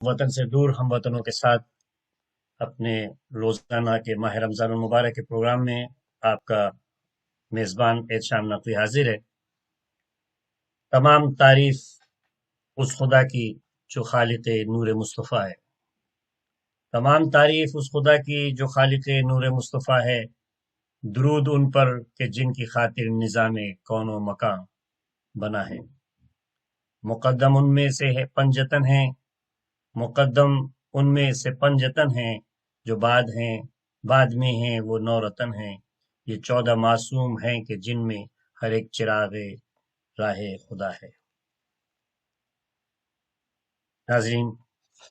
وطن سے دور ہم وطنوں کے ساتھ اپنے روزانہ کے ماہ رمضان المبارک کے پروگرام میں آپ کا میزبان احتشام نقوی حاضر ہے۔ تمام تعریف اس خدا کی جو خالق نور مصطفیٰ ہے، تمام تعریف اس خدا کی جو خالق نور مصطفیٰ ہے، درود ان پر کہ جن کی خاطر نظام کون و مکان بنا ہے۔ مقدم ان میں سے ہے پنجتن ہیں، مقدم ان میں سے پنجتن ہیں، جو بعد میں ہیں وہ نورتن ہیں۔ یہ 14 معصوم ہیں کہ جن میں ہر ایک چراغ راہ خدا ہے۔ ناظرین،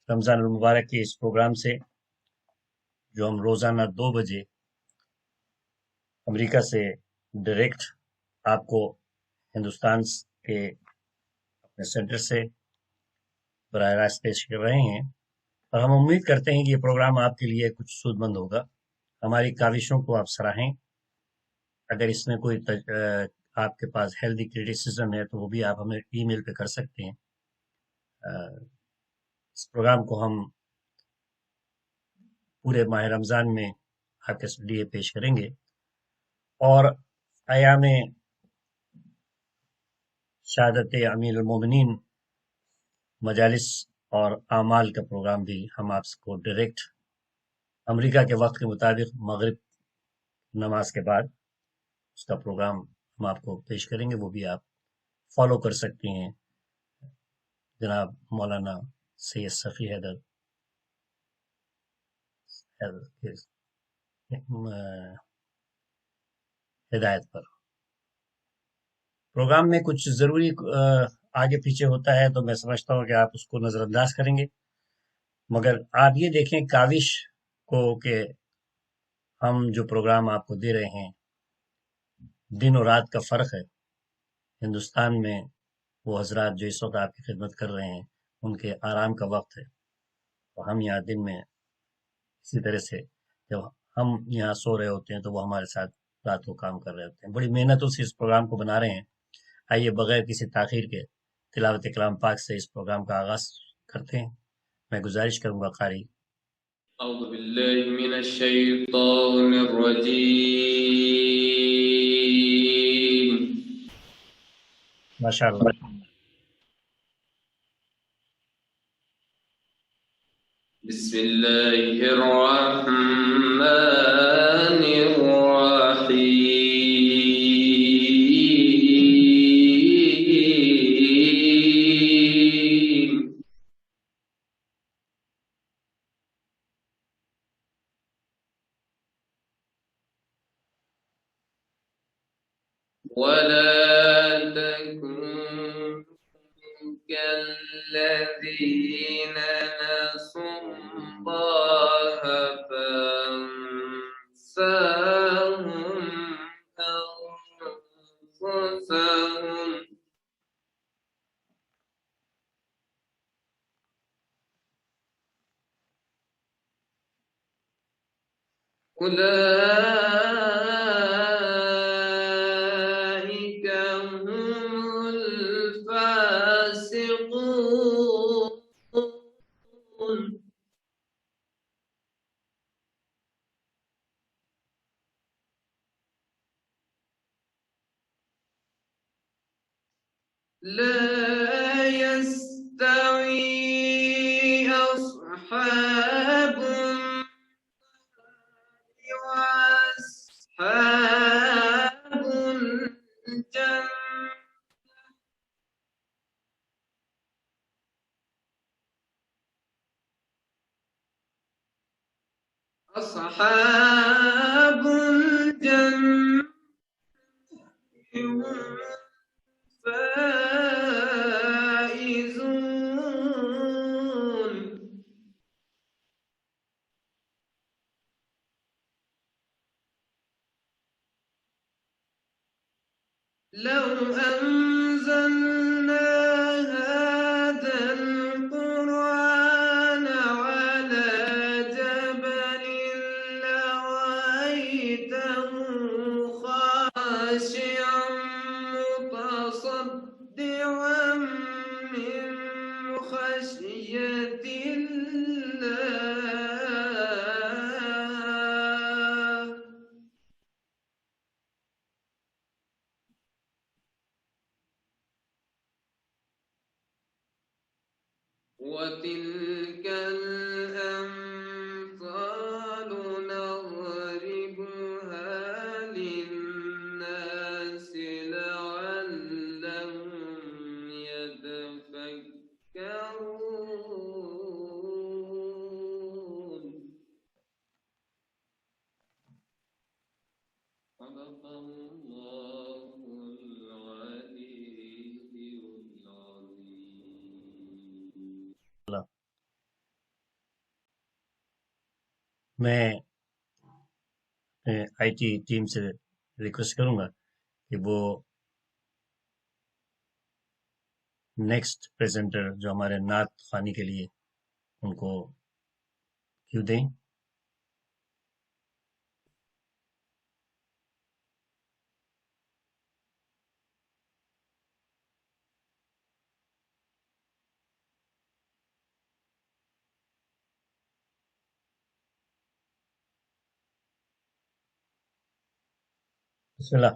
رمضان المبارک کے اس پروگرام سے جو ہم روزانہ 2 بجے امریکہ سے ڈائریکٹ آپ کو ہندوستان کے اپنے سینٹر سے براہ راست پیش کر رہے ہیں، اور ہم امید کرتے ہیں کہ یہ پروگرام آپ کے لیے کچھ سود مند ہوگا۔ ہماری کاوشوں کو آپ سراہیں۔ اگر اس میں کوئی آپ کے پاس ہیلدی کرٹیسزم ہے تو وہ بھی آپ ہمیں ای میل پہ کر سکتے ہیں۔ اس پروگرام کو ہم پورے ماہ رمضان میں آپ کے لیے پیش کریں گے، اور ایام شہادت امیر المومنین مجالس اور اعمال کا پروگرام بھی ہم آپ کو ڈائریکٹ امریکہ کے وقت کے مطابق مغرب نماز کے بعد اس کا پروگرام ہم آپ کو پیش کریں گے، وہ بھی آپ فالو کر سکتے ہیں۔ جناب مولانا سید صفی حیدر ہدایت پر۔ پروگرام میں کچھ ضروری آگے پیچھے ہوتا ہے تو میں سمجھتا ہوں کہ آپ اس کو نظر انداز کریں گے، مگر آپ یہ دیکھیں کاوش کو کہ ہم جو پروگرام آپ کو دے رہے ہیں، دن اور رات کا فرق ہے۔ ہندوستان میں وہ حضرات جو اس وقت آپ کی خدمت کر رہے ہیں ان کے آرام کا وقت ہے، اور ہم یہاں دن میں اسی طرح سے جب ہم یہاں سو رہے ہوتے ہیں تو وہ ہمارے ساتھ رات کو کام کر رہے ہوتے ہیں۔ بڑی محنتوں سے اس پروگرام کو بنا رہے ہیں۔ آئیے بغیر کسی تاخیر کے تلاوت کلام پاک سے اس پروگرام کا آغاز کرتے ہیں۔ میں گزارش کروں گا قاری اعوذ باللہ من الشیطان الرجیم، ماشاء اللہ۔ بسم اللہ الرحمن الرحیم۔ ولا تكونوا كالذين نسوا الله فأنساهم أنفسهم أولئك هم الفاسقون۔ لا يستوي أصحاب النار وأصحاب الجنة، أصحاب الجنة هم الفائزون۔ لو أنزلنا هذا القرآن على جبل لرأيته خاشعا متصدعا من خشية وتلك الأمثال نضربها للناس لعلهم يتفكرون. صدق الله العلي العظيم. میں آئی ٹی ٹیم سے ریکویسٹ کروں گا کہ وہ نیکسٹ پریزنٹر جو ہمارے نعت خوانی کے لیے ان کو کیوں دیں. بسم اللہ.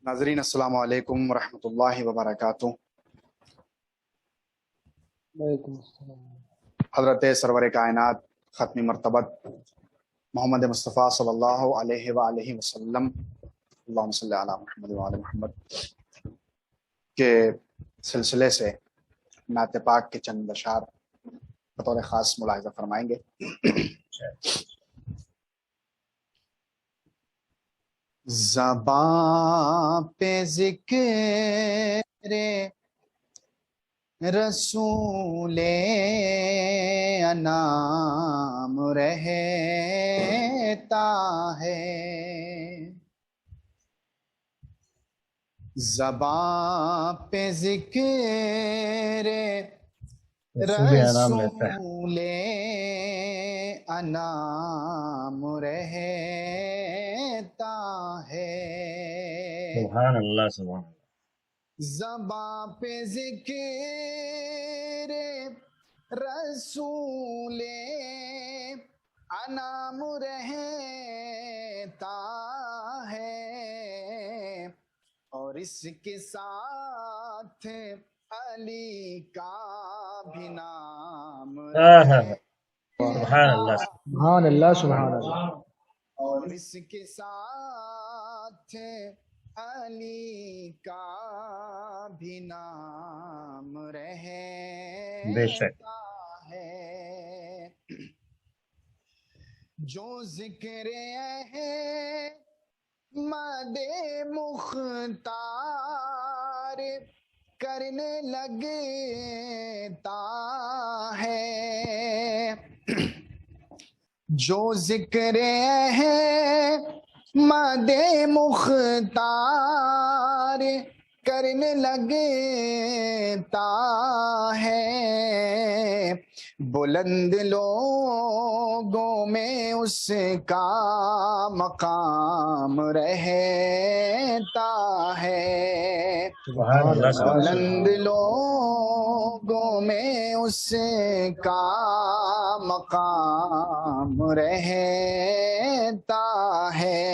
ناظرین السلام علیکم ورحمۃ اللہ وبرکاتہ. وعلیکم السلام. حضرت سرور کائنات ختم مرتبت محمد مصطفیٰ صلی اللہ علیہ وآلہ وسلم اللہم صلی علی محمد وآل محمد کے سلسلے سے نعت پاک کے چند اشعار بطور خاص ملاحظہ فرمائیں گے. زباں پہ ذکر رسول انام رہتا ہے. زباں پہ ذکر رسول انام رہتا ہے. سبحان اللہ سبحان اللہ. زباں پہ ذکر رسول انام رہتا ہے اور اس کے ساتھ علی کا بھی نام سبحان اللہ. سبحان اللہ سبحان اللہ. اور اس کے ساتھ علی کا بھی نام بے شک. رہتا ہے. جو ذکر احمد مختار کرنے لگتا ہے. جو ذکر احمد مختار کرنے لگتا ہے بلند لوگوں میں اس کا مقام رہتا ہے. سبحان اللہ سبحان اللہ. بلند لوگوں میں اس کا مقام رہتا ہے.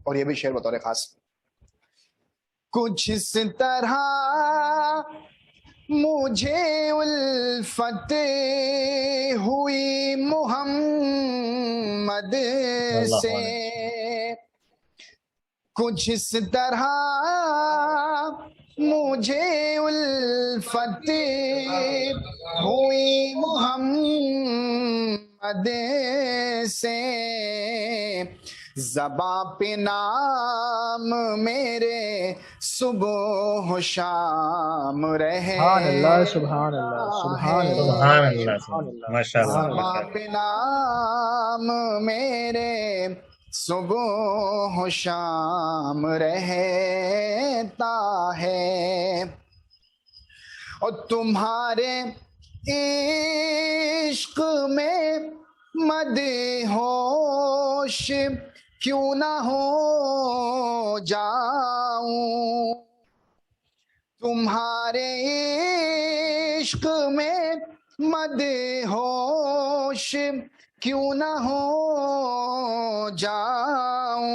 اور یہ بھی شعر بطور خاص کچھ اس طرح مجھے الفت ہوئی محمد سے. کچھ اس طرح مجھے الفت ہوئی محمد سے. زباں پہ نام میرے صبح و شام رہے. سبحان اللہ سبحان اللہ سبحان اللہ سبحان اللہ سبحان اللہ. ماشاء اللہ زباں ماشاء پہ نام میرے صبح و شام رہتا ہے. اور تمہارے عشق میں مدہوش کیوں نہ ہو جاؤں. تمہارے عشق میں مدہوش کیوں نہ ہو جاؤں،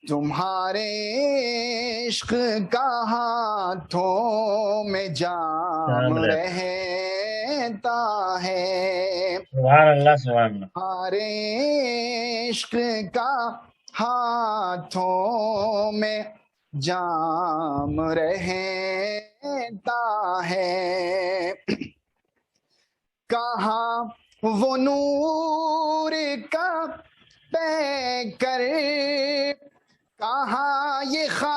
تمہارے عشق کا ہاتھوں میں جام جام رہتا رہتا ہے، سبحان اللہ سبحان اللہ تمہارے عشق کا ہاتھوں میں جام رہتا ہے، کہاں وہ نور کا پیکر، کہاں یہ خاک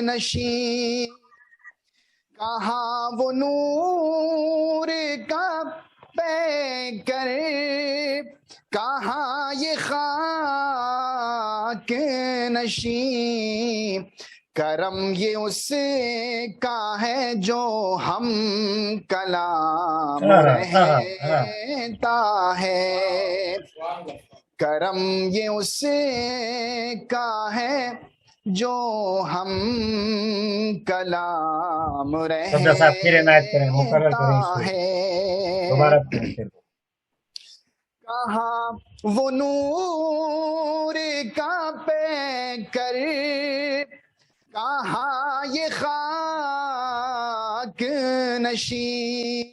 نشین، کہاں وہ نور کا پیکر، کہاں یہ خاک نشین، کرم یہ اس کا ہے جو ہم کلام رہتا ہے، کرم یہ اس کا ہے جو ہم کلام صدر صاحب پھر عنایت کریں، مقرر کریں اس رہتا کو، ہے، دوبارہ پھر کہاں وہ نور کا پیکر، کہاں یہ خاک نشین،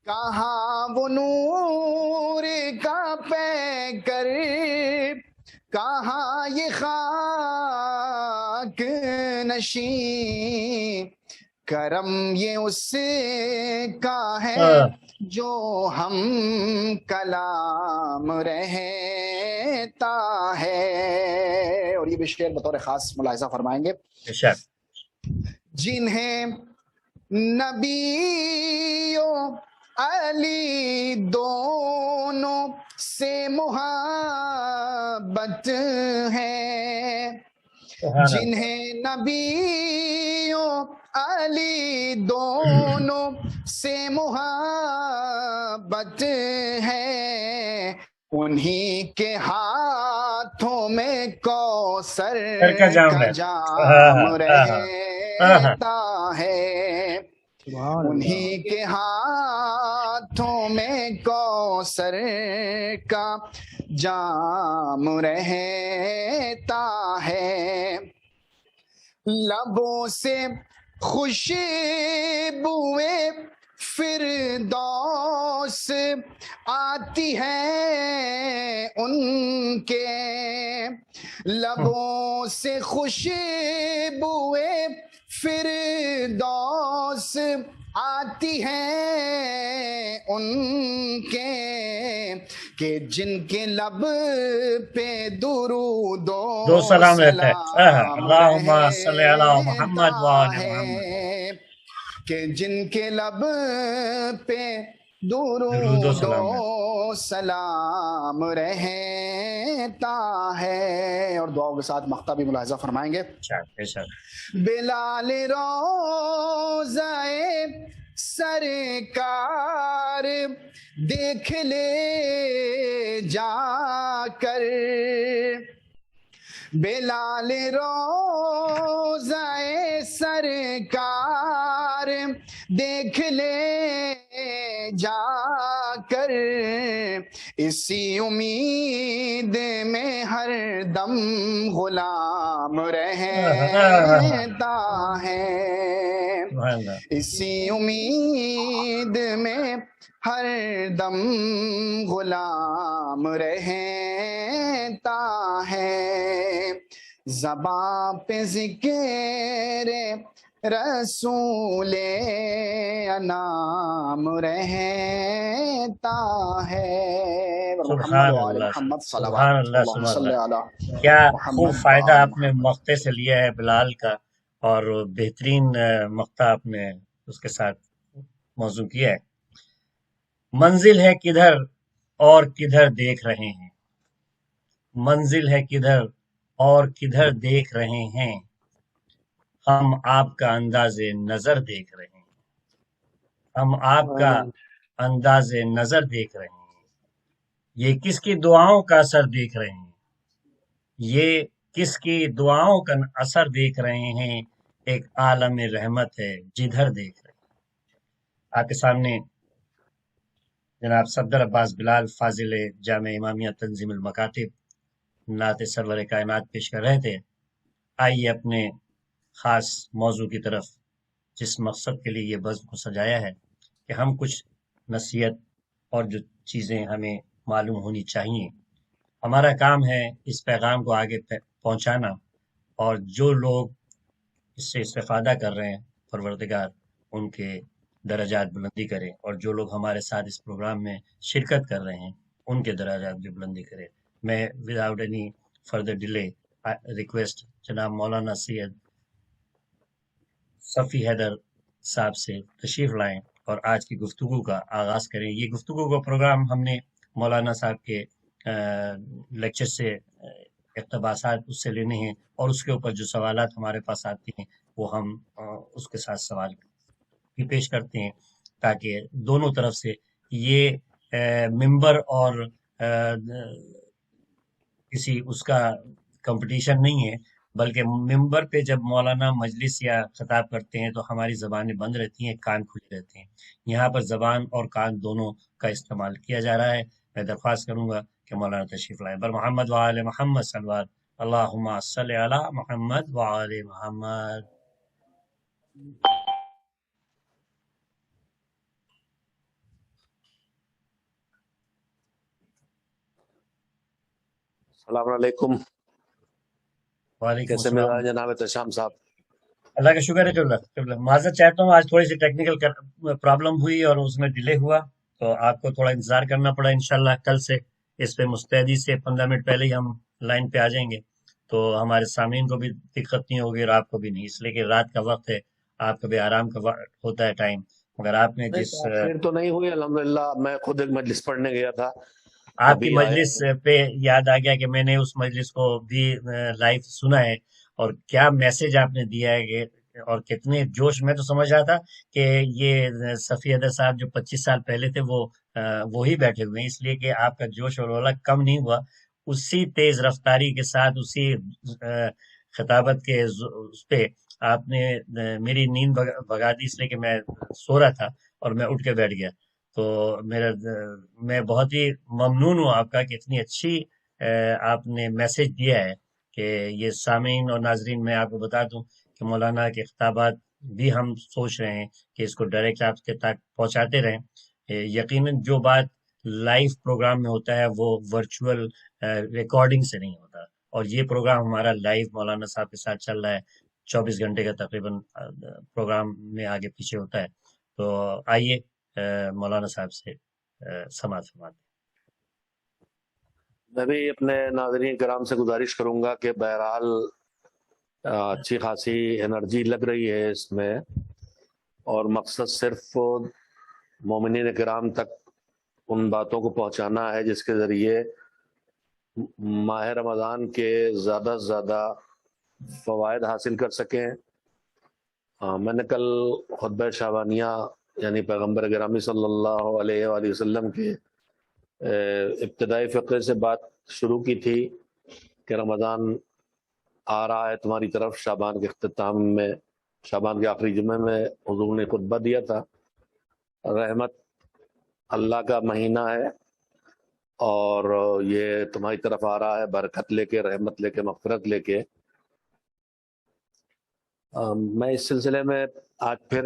کہاں وہ نور کا پیکر، کہاں یہ خاک نشین، کرم یہ اس کا ہے جو ہم کلام رہتا ہے، اور یہ بھی شعر بطور خاص ملاحظہ فرمائیں گے، ارشاد جنہیں نبی و علی دونوں سے محبت ہے، سبحان اللہ جنہیں نبی و علی دونوں سے محبت ہے، انہی کے ہاتھوں میں کوثر سر کا جام کا ہے جام رہتا ہے، سبحان اللہ انہی کے ہاتھوں میں کوثر کا جام رہتا ہے، لبوں سے خوشبوئے فردوس آتی ہے ان کے، لبوں سے خوشبوئے فردوس آتی ہے ان کے، کہ جن کے لب پہ درود دو سلام رہتا ہے سلام اللہم صلی علی محمد و آل رہتا محمد، ہے، کہ جن کے لب پہ درود و درود سلام ہے، و سلام رہتا ہے، اور دعاؤں کے ساتھ مقطع بھی ملاحظہ فرمائیں گے، ارشاد ارشاد بلال روضہ سرکار دیکھ لے جا کر، بلال روضہ سرکار دیکھ لے جا کر، اسی امید میں ہر دم غلام رہتا ہے، سبحان اللہ اسی امید میں ہر دم غلام رہتا ہے، زباں پہ ذکر رسول انام رہتا ہے، سبحان اللہ سبحان اللہ سبحان اللہ، کیا خوب فائدہ آپ نے مقطع سے لیا ہے بلال کا، اور بہترین مقطع آپ نے اس کے ساتھ موضوع کیا ہے، منزل ہے کدھر اور کدھر دیکھ رہے ہیں، منزل ہے کدھر اور کدھر دیکھ رہے ہیں، ہم آپ کا انداز نظر دیکھ رہے ہیں، ہم آپ کا انداز نظر دیکھ رہے ہیں، یہ کس کی دعاؤں کا اثر دیکھ رہے ہیں، یہ کس کی دعاؤں کا اثر دیکھ رہے ہیں، ایک عالم رحمت ہے جدھر دیکھ رہے ہیں۔ آپ کے سامنے جناب صفدر عباس بلال فاضل جامع امامیہ تنظیم المکاتب نعت سرور کائنات پیش کر رہے تھے۔ آئیے اپنے خاص موضوع کی طرف، جس مقصد کے لیے یہ بزم کو سجایا ہے کہ ہم کچھ نصیحت اور جو چیزیں ہمیں معلوم ہونی چاہیے، ہمارا کام ہے اس پیغام کو آگے پہنچانا، اور جو لوگ اس سے استفادہ کر رہے ہیں پروردگار ان کے درجات بلندی کرے، اور جو لوگ ہمارے ساتھ اس پروگرام میں شرکت کر رہے ہیں ان کے درجات بھی بلندی کرے۔ میں without any further delay request جناب مولانا سید صفی حیدر صاحب سے تشریف لائیں اور آج کی گفتگو کا آغاز کریں۔ یہ گفتگو کا پروگرام ہم نے مولانا صاحب کے لیکچر سے اقتباسات اس سے لینے ہیں، اور اس کے اوپر جو سوالات ہمارے پاس آتے ہیں وہ ہم اس کے ساتھ سوال بھی پیش کرتے ہیں، تاکہ دونوں طرف سے یہ ممبر اور کسی اس کا کمپٹیشن نہیں ہے، بلکہ ممبر پہ جب مولانا مجلس یا خطاب کرتے ہیں تو ہماری زبانیں بند رہتی ہیں، کان کھلے رہتے ہیں۔ یہاں پر زبان اور کان دونوں کا استعمال کیا جا رہا ہے۔ میں درخواست کروں گا کہ مولانا تشریف لائیں۔ بر محمد وآل محمد صلوات، اللہم صلی علی محمد وآل محمد۔ السلام علیکم، وعلیکم کیسے السلام۔ مزاج جناب احتشام صاحب؟ اللہ کا شکر ہے قبلہ معذرت چاہتا ہوں، آج تھوڑی سی ٹیکنیکل پرابلم ہوئی اور اس میں ڈیلے ہوا، تو آپ کو تھوڑا انتظار کرنا پڑا۔ انشاءاللہ کل سے اس پہ مستعدی سے 15 منٹ پہلے ہی ہم لائن پہ آ جائیں گے، تو ہمارے سامعین کو بھی دقت نہیں ہوگی اور آپ کو بھی نہیں، اس لیے کہ رات کا وقت ہے، آپ کا بھی آرام کا وقت ہوتا ہے ٹائم، مگر آپ نے نہیں، جس تاخیر تو نہیں ہوئی الحمدللہ۔ میں خود ایک مجلس پڑھنے گیا تھا، آپ کی ابھی آیا مجلس ہوں۔ پہ یاد آ گیا کہ میں نے اس مجلس کو بھی لائیو سنا ہے، اور کیا میسج آپ نے دیا ہے، کہ اور کتنے جوش میں تو سمجھ رہا تھا کہ یہ صفی حیدر صاحب جو 25 سال پہلے تھے وہ وہی بیٹھے ہوئے ہیں، اس لیے کہ آپ کا جوش اور رولا کم نہیں ہوا، اسی تیز رفتاری کے ساتھ، اسی خطابت کے اس پہ آپ نے میری نیند بھگا دی، اس لیے کہ میں سو رہا تھا اور میں اٹھ کے بیٹھ گیا۔ تو میں بہت ہی ممنون ہوں آپ کا کہ اتنی اچھی آپ نے میسج دیا ہے، کہ یہ سامعین اور ناظرین، میں آپ کو بتا دوں کہ مولانا کے خطابات بھی ہم سوچ رہے ہیں کہ اس کو ڈائریکٹ آپ کے تک پہنچاتے رہیں۔ یقیناً جو بات لائیو پروگرام میں ہوتا ہے وہ ورچوئل ریکارڈنگ سے نہیں ہوتا، اور یہ پروگرام ہمارا لائیو مولانا صاحب کے ساتھ چل رہا ہے، 24 گھنٹے کا تقریباً پروگرام میں آگے پیچھے ہوتا ہے۔ تو آئیے مولانا صاحب سے سماعت فرماتے ہیں۔ میں بھی اپنے ناظرین کرام سے گزارش کروں گا کہ بہرحال اچھی خاصی انرجی لگ رہی ہے اس میں، اور مقصد صرف مومنین کرام تک ان باتوں کو پہنچانا ہے جس کے ذریعے ماہ رمضان کے زیادہ سے زیادہ فوائد حاصل کر سکیں۔ میں نے کل خطبہ شعبانیہ یعنی پیغمبر گرامی صلی اللہ علیہ وآلہ وسلم کے ابتدائی فقرے سے بات شروع کی تھی کہ رمضان آ رہا ہے تمہاری طرف۔ شعبان کے اختتام میں، شعبان کے آخری جمعے میں حضور نے خطبہ دیا تھا۔ رحمت اللہ کا مہینہ ہے اور یہ تمہاری طرف آ رہا ہے برکت لے کے، رحمت لے کے، مغفرت لے کے۔ میں اس سلسلے میں آج پھر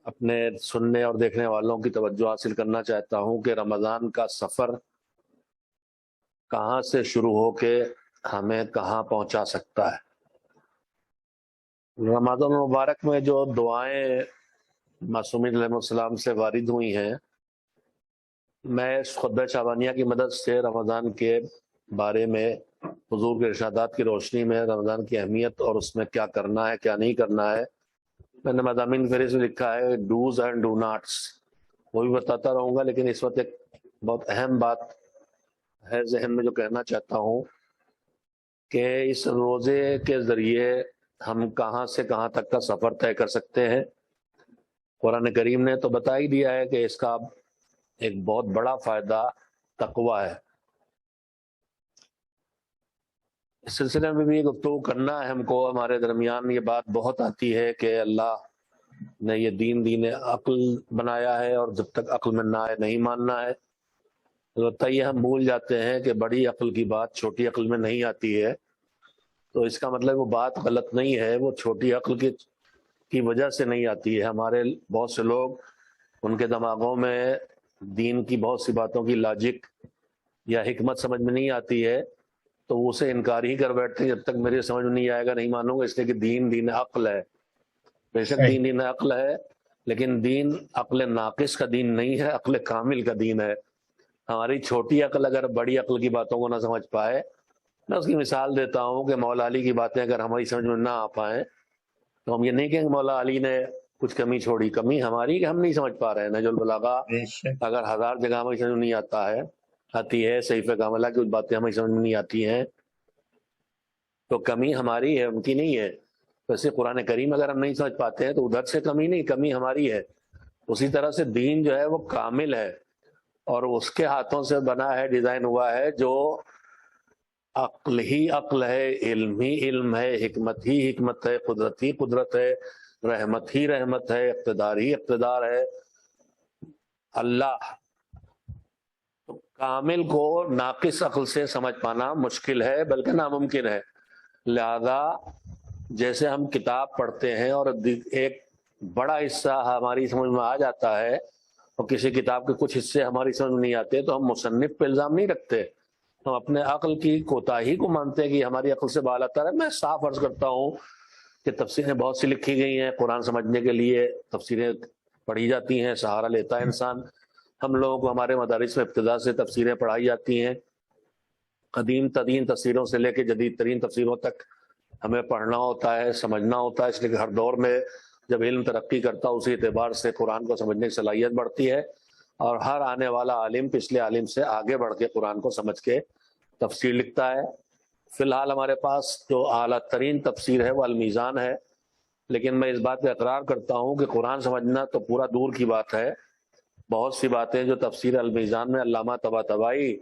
اپنے سننے اور دیکھنے والوں کی توجہ حاصل کرنا چاہتا ہوں کہ رمضان کا سفر کہاں سے شروع ہو کے ہمیں کہاں پہنچا سکتا ہے۔ رمضان مبارک میں جو دعائیں معصومین علیہ السلام سے وارد ہوئی ہیں، میں اس خطبہ شعبانیہ کی مدد سے رمضان کے بارے میں حضور کے ارشادات کی روشنی میں رمضان کی اہمیت اور اس میں کیا کرنا ہے کیا نہیں کرنا ہے، میں نے مضامین فہرست میں لکھا ہے ڈوز اینڈ ڈو ناٹس، وہ بھی بتاتا رہوں گا، لیکن اس وقت ایک بہت اہم بات ہے ذہن میں جو کہنا چاہتا ہوں کہ اس روزے کے ذریعے ہم کہاں سے کہاں تک کا سفر طے کر سکتے ہیں۔ قرآن کریم نے تو بتا ہی دیا ہے کہ اس کا ایک بہت بڑا فائدہ تقویٰ ہے۔ اس سلسلے میں بھی گفتگو کرنا ہے ہم کو. ہمارے درمیان یہ بات بہت آتی ہے کہ اللہ نے یہ دین عقل بنایا ہے اور جب تک عقل میں نہ آئے نہیں ماننا ہے. البتہ یہ ہم بھول جاتے ہیں کہ بڑی عقل کی بات چھوٹی عقل میں نہیں آتی ہے. تو اس کا مطلب وہ بات غلط نہیں ہے, وہ چھوٹی عقل کی وجہ سے نہیں آتی ہے. ہمارے بہت سے لوگ ان کے دماغوں میں دین کی بہت سی باتوں کی لاجک یا حکمت سمجھ میں نہیں آتی ہے تو وہ اسے انکار ہی کر بیٹھتے ہیں. جب تک میرے سمجھ میں نہیں آئے گا نہیں مانوں گا, اس لیے کہ دین عقل ہے. بے شک دین عقل ہے, لیکن دین عقل ناقص کا دین نہیں ہے, عقل کامل کا دین ہے. ہماری چھوٹی عقل اگر بڑی عقل کی باتوں کو نہ سمجھ پائے, میں اس کی مثال دیتا ہوں کہ مولا علی کی باتیں اگر ہماری سمجھ میں نہ آ پائیں تو ہم یہ نہیں کہیں کہ مولا علی نے کچھ کمی چھوڑی. کمی ہماری کہ ہم نہیں سمجھ پا رہے ہیں. نہج البلاغہ اگر 1000 جگہ ہماری سمجھ میں نہیں آتی ہے, صحیفہ کاملہ کی باتیں ہماری سمجھ میں نہیں آتی ہیں تو کمی ہماری ہے, ان کی نہیں ہے. ویسے قرآن کریم اگر ہم نہیں سمجھ پاتے ہیں تو ادھر سے کمی نہیں, کمی ہماری ہے. اسی طرح سے دین جو ہے وہ کامل ہے اور اس کے ہاتھوں سے بنا ہے, ڈیزائن ہوا ہے, جو عقل ہی عقل ہے, علم ہی علم ہے, حکمت ہی حکمت ہے, قدرت ہی قدرت ہے, رحمت ہی رحمت ہے, اقتدار ہی اقتدار ہے. اللہ کامل کو ناقص عقل سے سمجھ پانا مشکل ہے بلکہ ناممکن ہے. لہذا جیسے ہم کتاب پڑھتے ہیں اور ایک بڑا حصہ ہماری سمجھ میں آ جاتا ہے اور کسی کتاب کے کچھ حصے ہماری سمجھ میں نہیں آتے تو ہم مصنف پہ الزام نہیں رکھتے, ہم اپنے عقل کی کوتاہی کو مانتے ہیں کہ ہماری عقل سے بالاتر ہے. میں صاف عرض کرتا ہوں کہ تفسیریں بہت سی لکھی گئی ہیں, قرآن سمجھنے کے لیے تفسیریں پڑھی جاتی ہیں, سہارا لیتا ہے انسان. ہم لوگوں کو ہمارے مدارس میں ابتدا سے تفسیریں پڑھائی جاتی ہیں, قدیم ترین تفسیروں سے لے کے جدید ترین تفسیروں تک ہمیں پڑھنا ہوتا ہے, سمجھنا ہوتا ہے. اس لیے کہ ہر دور میں جب علم ترقی کرتا اسی اعتبار سے قرآن کو سمجھنے کی صلاحیت بڑھتی ہے اور ہر آنے والا عالم پچھلے عالم سے آگے بڑھ کے قرآن کو سمجھ کے تفسیر لکھتا ہے. فی الحال ہمارے پاس جو اعلیٰ ترین تفسیر ہے وہ المیزان ہے, لیکن میں اس بات پہ اقرار کرتا ہوں کہ قرآن سمجھنا تو پورا دور کی بات ہے. بہت سی باتیں جو تفسیر المیزان میں علامہ طباطبائی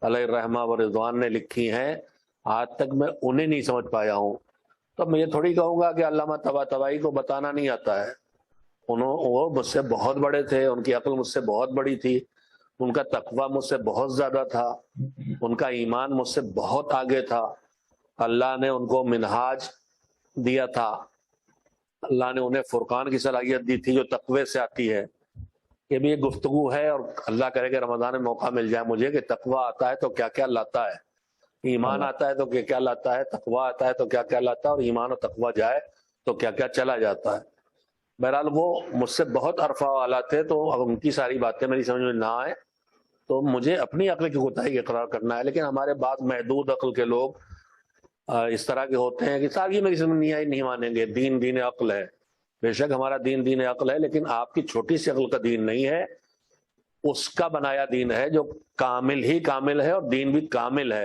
علیہ الرحمہ و رضوان نے لکھی ہیں آج تک میں انہیں نہیں سمجھ پایا ہوں. تو میں یہ تھوڑی کہوں گا کہ علامہ طباطبائی کو بتانا نہیں آتا ہے. وہ مجھ سے بہت بڑے تھے, ان کی عقل مجھ سے بہت بڑی تھی, ان کا تقویٰ مجھ سے بہت زیادہ تھا, ان کا ایمان مجھ سے بہت آگے تھا. اللہ نے ان کو منہاج دیا تھا, اللہ نے انہیں فرقان کی صلاحیت دی تھی جو تقوی سے آتی ہے. یہ بھی ایک گفتگو ہے اور اللہ کرے کہ رمضان میں موقع مل جائے مجھے کہ تقوی آتا ہے تو کیا کیا لاتا ہے, ایمان آتا ہے تو کیا کیا لاتا ہے, تقوی آتا ہے تو کیا کیا لاتا ہے, اور ایمان اور تقوی جائے تو کیا کیا چلا جاتا ہے. بہرحال وہ مجھ سے بہت عرفہ والا تھے, تو اب ان کی ساری باتیں میری سمجھ میں نہ آئے تو مجھے اپنی عقل کی کوتاہی اقرار کرنا ہے. لیکن ہمارے بعض محدود عقل کے لوگ اس طرح کے ہوتے ہیں کہ ساری میری سمجھ نہیں آئی نہیں مانیں گے. دین عقل ہے, بے شک ہمارا دین عقل ہے, لیکن آپ کی چھوٹی سی عقل کا دین نہیں ہے, اس کا بنایا دین ہے جو کامل ہی کامل ہے اور دین بھی کامل ہے.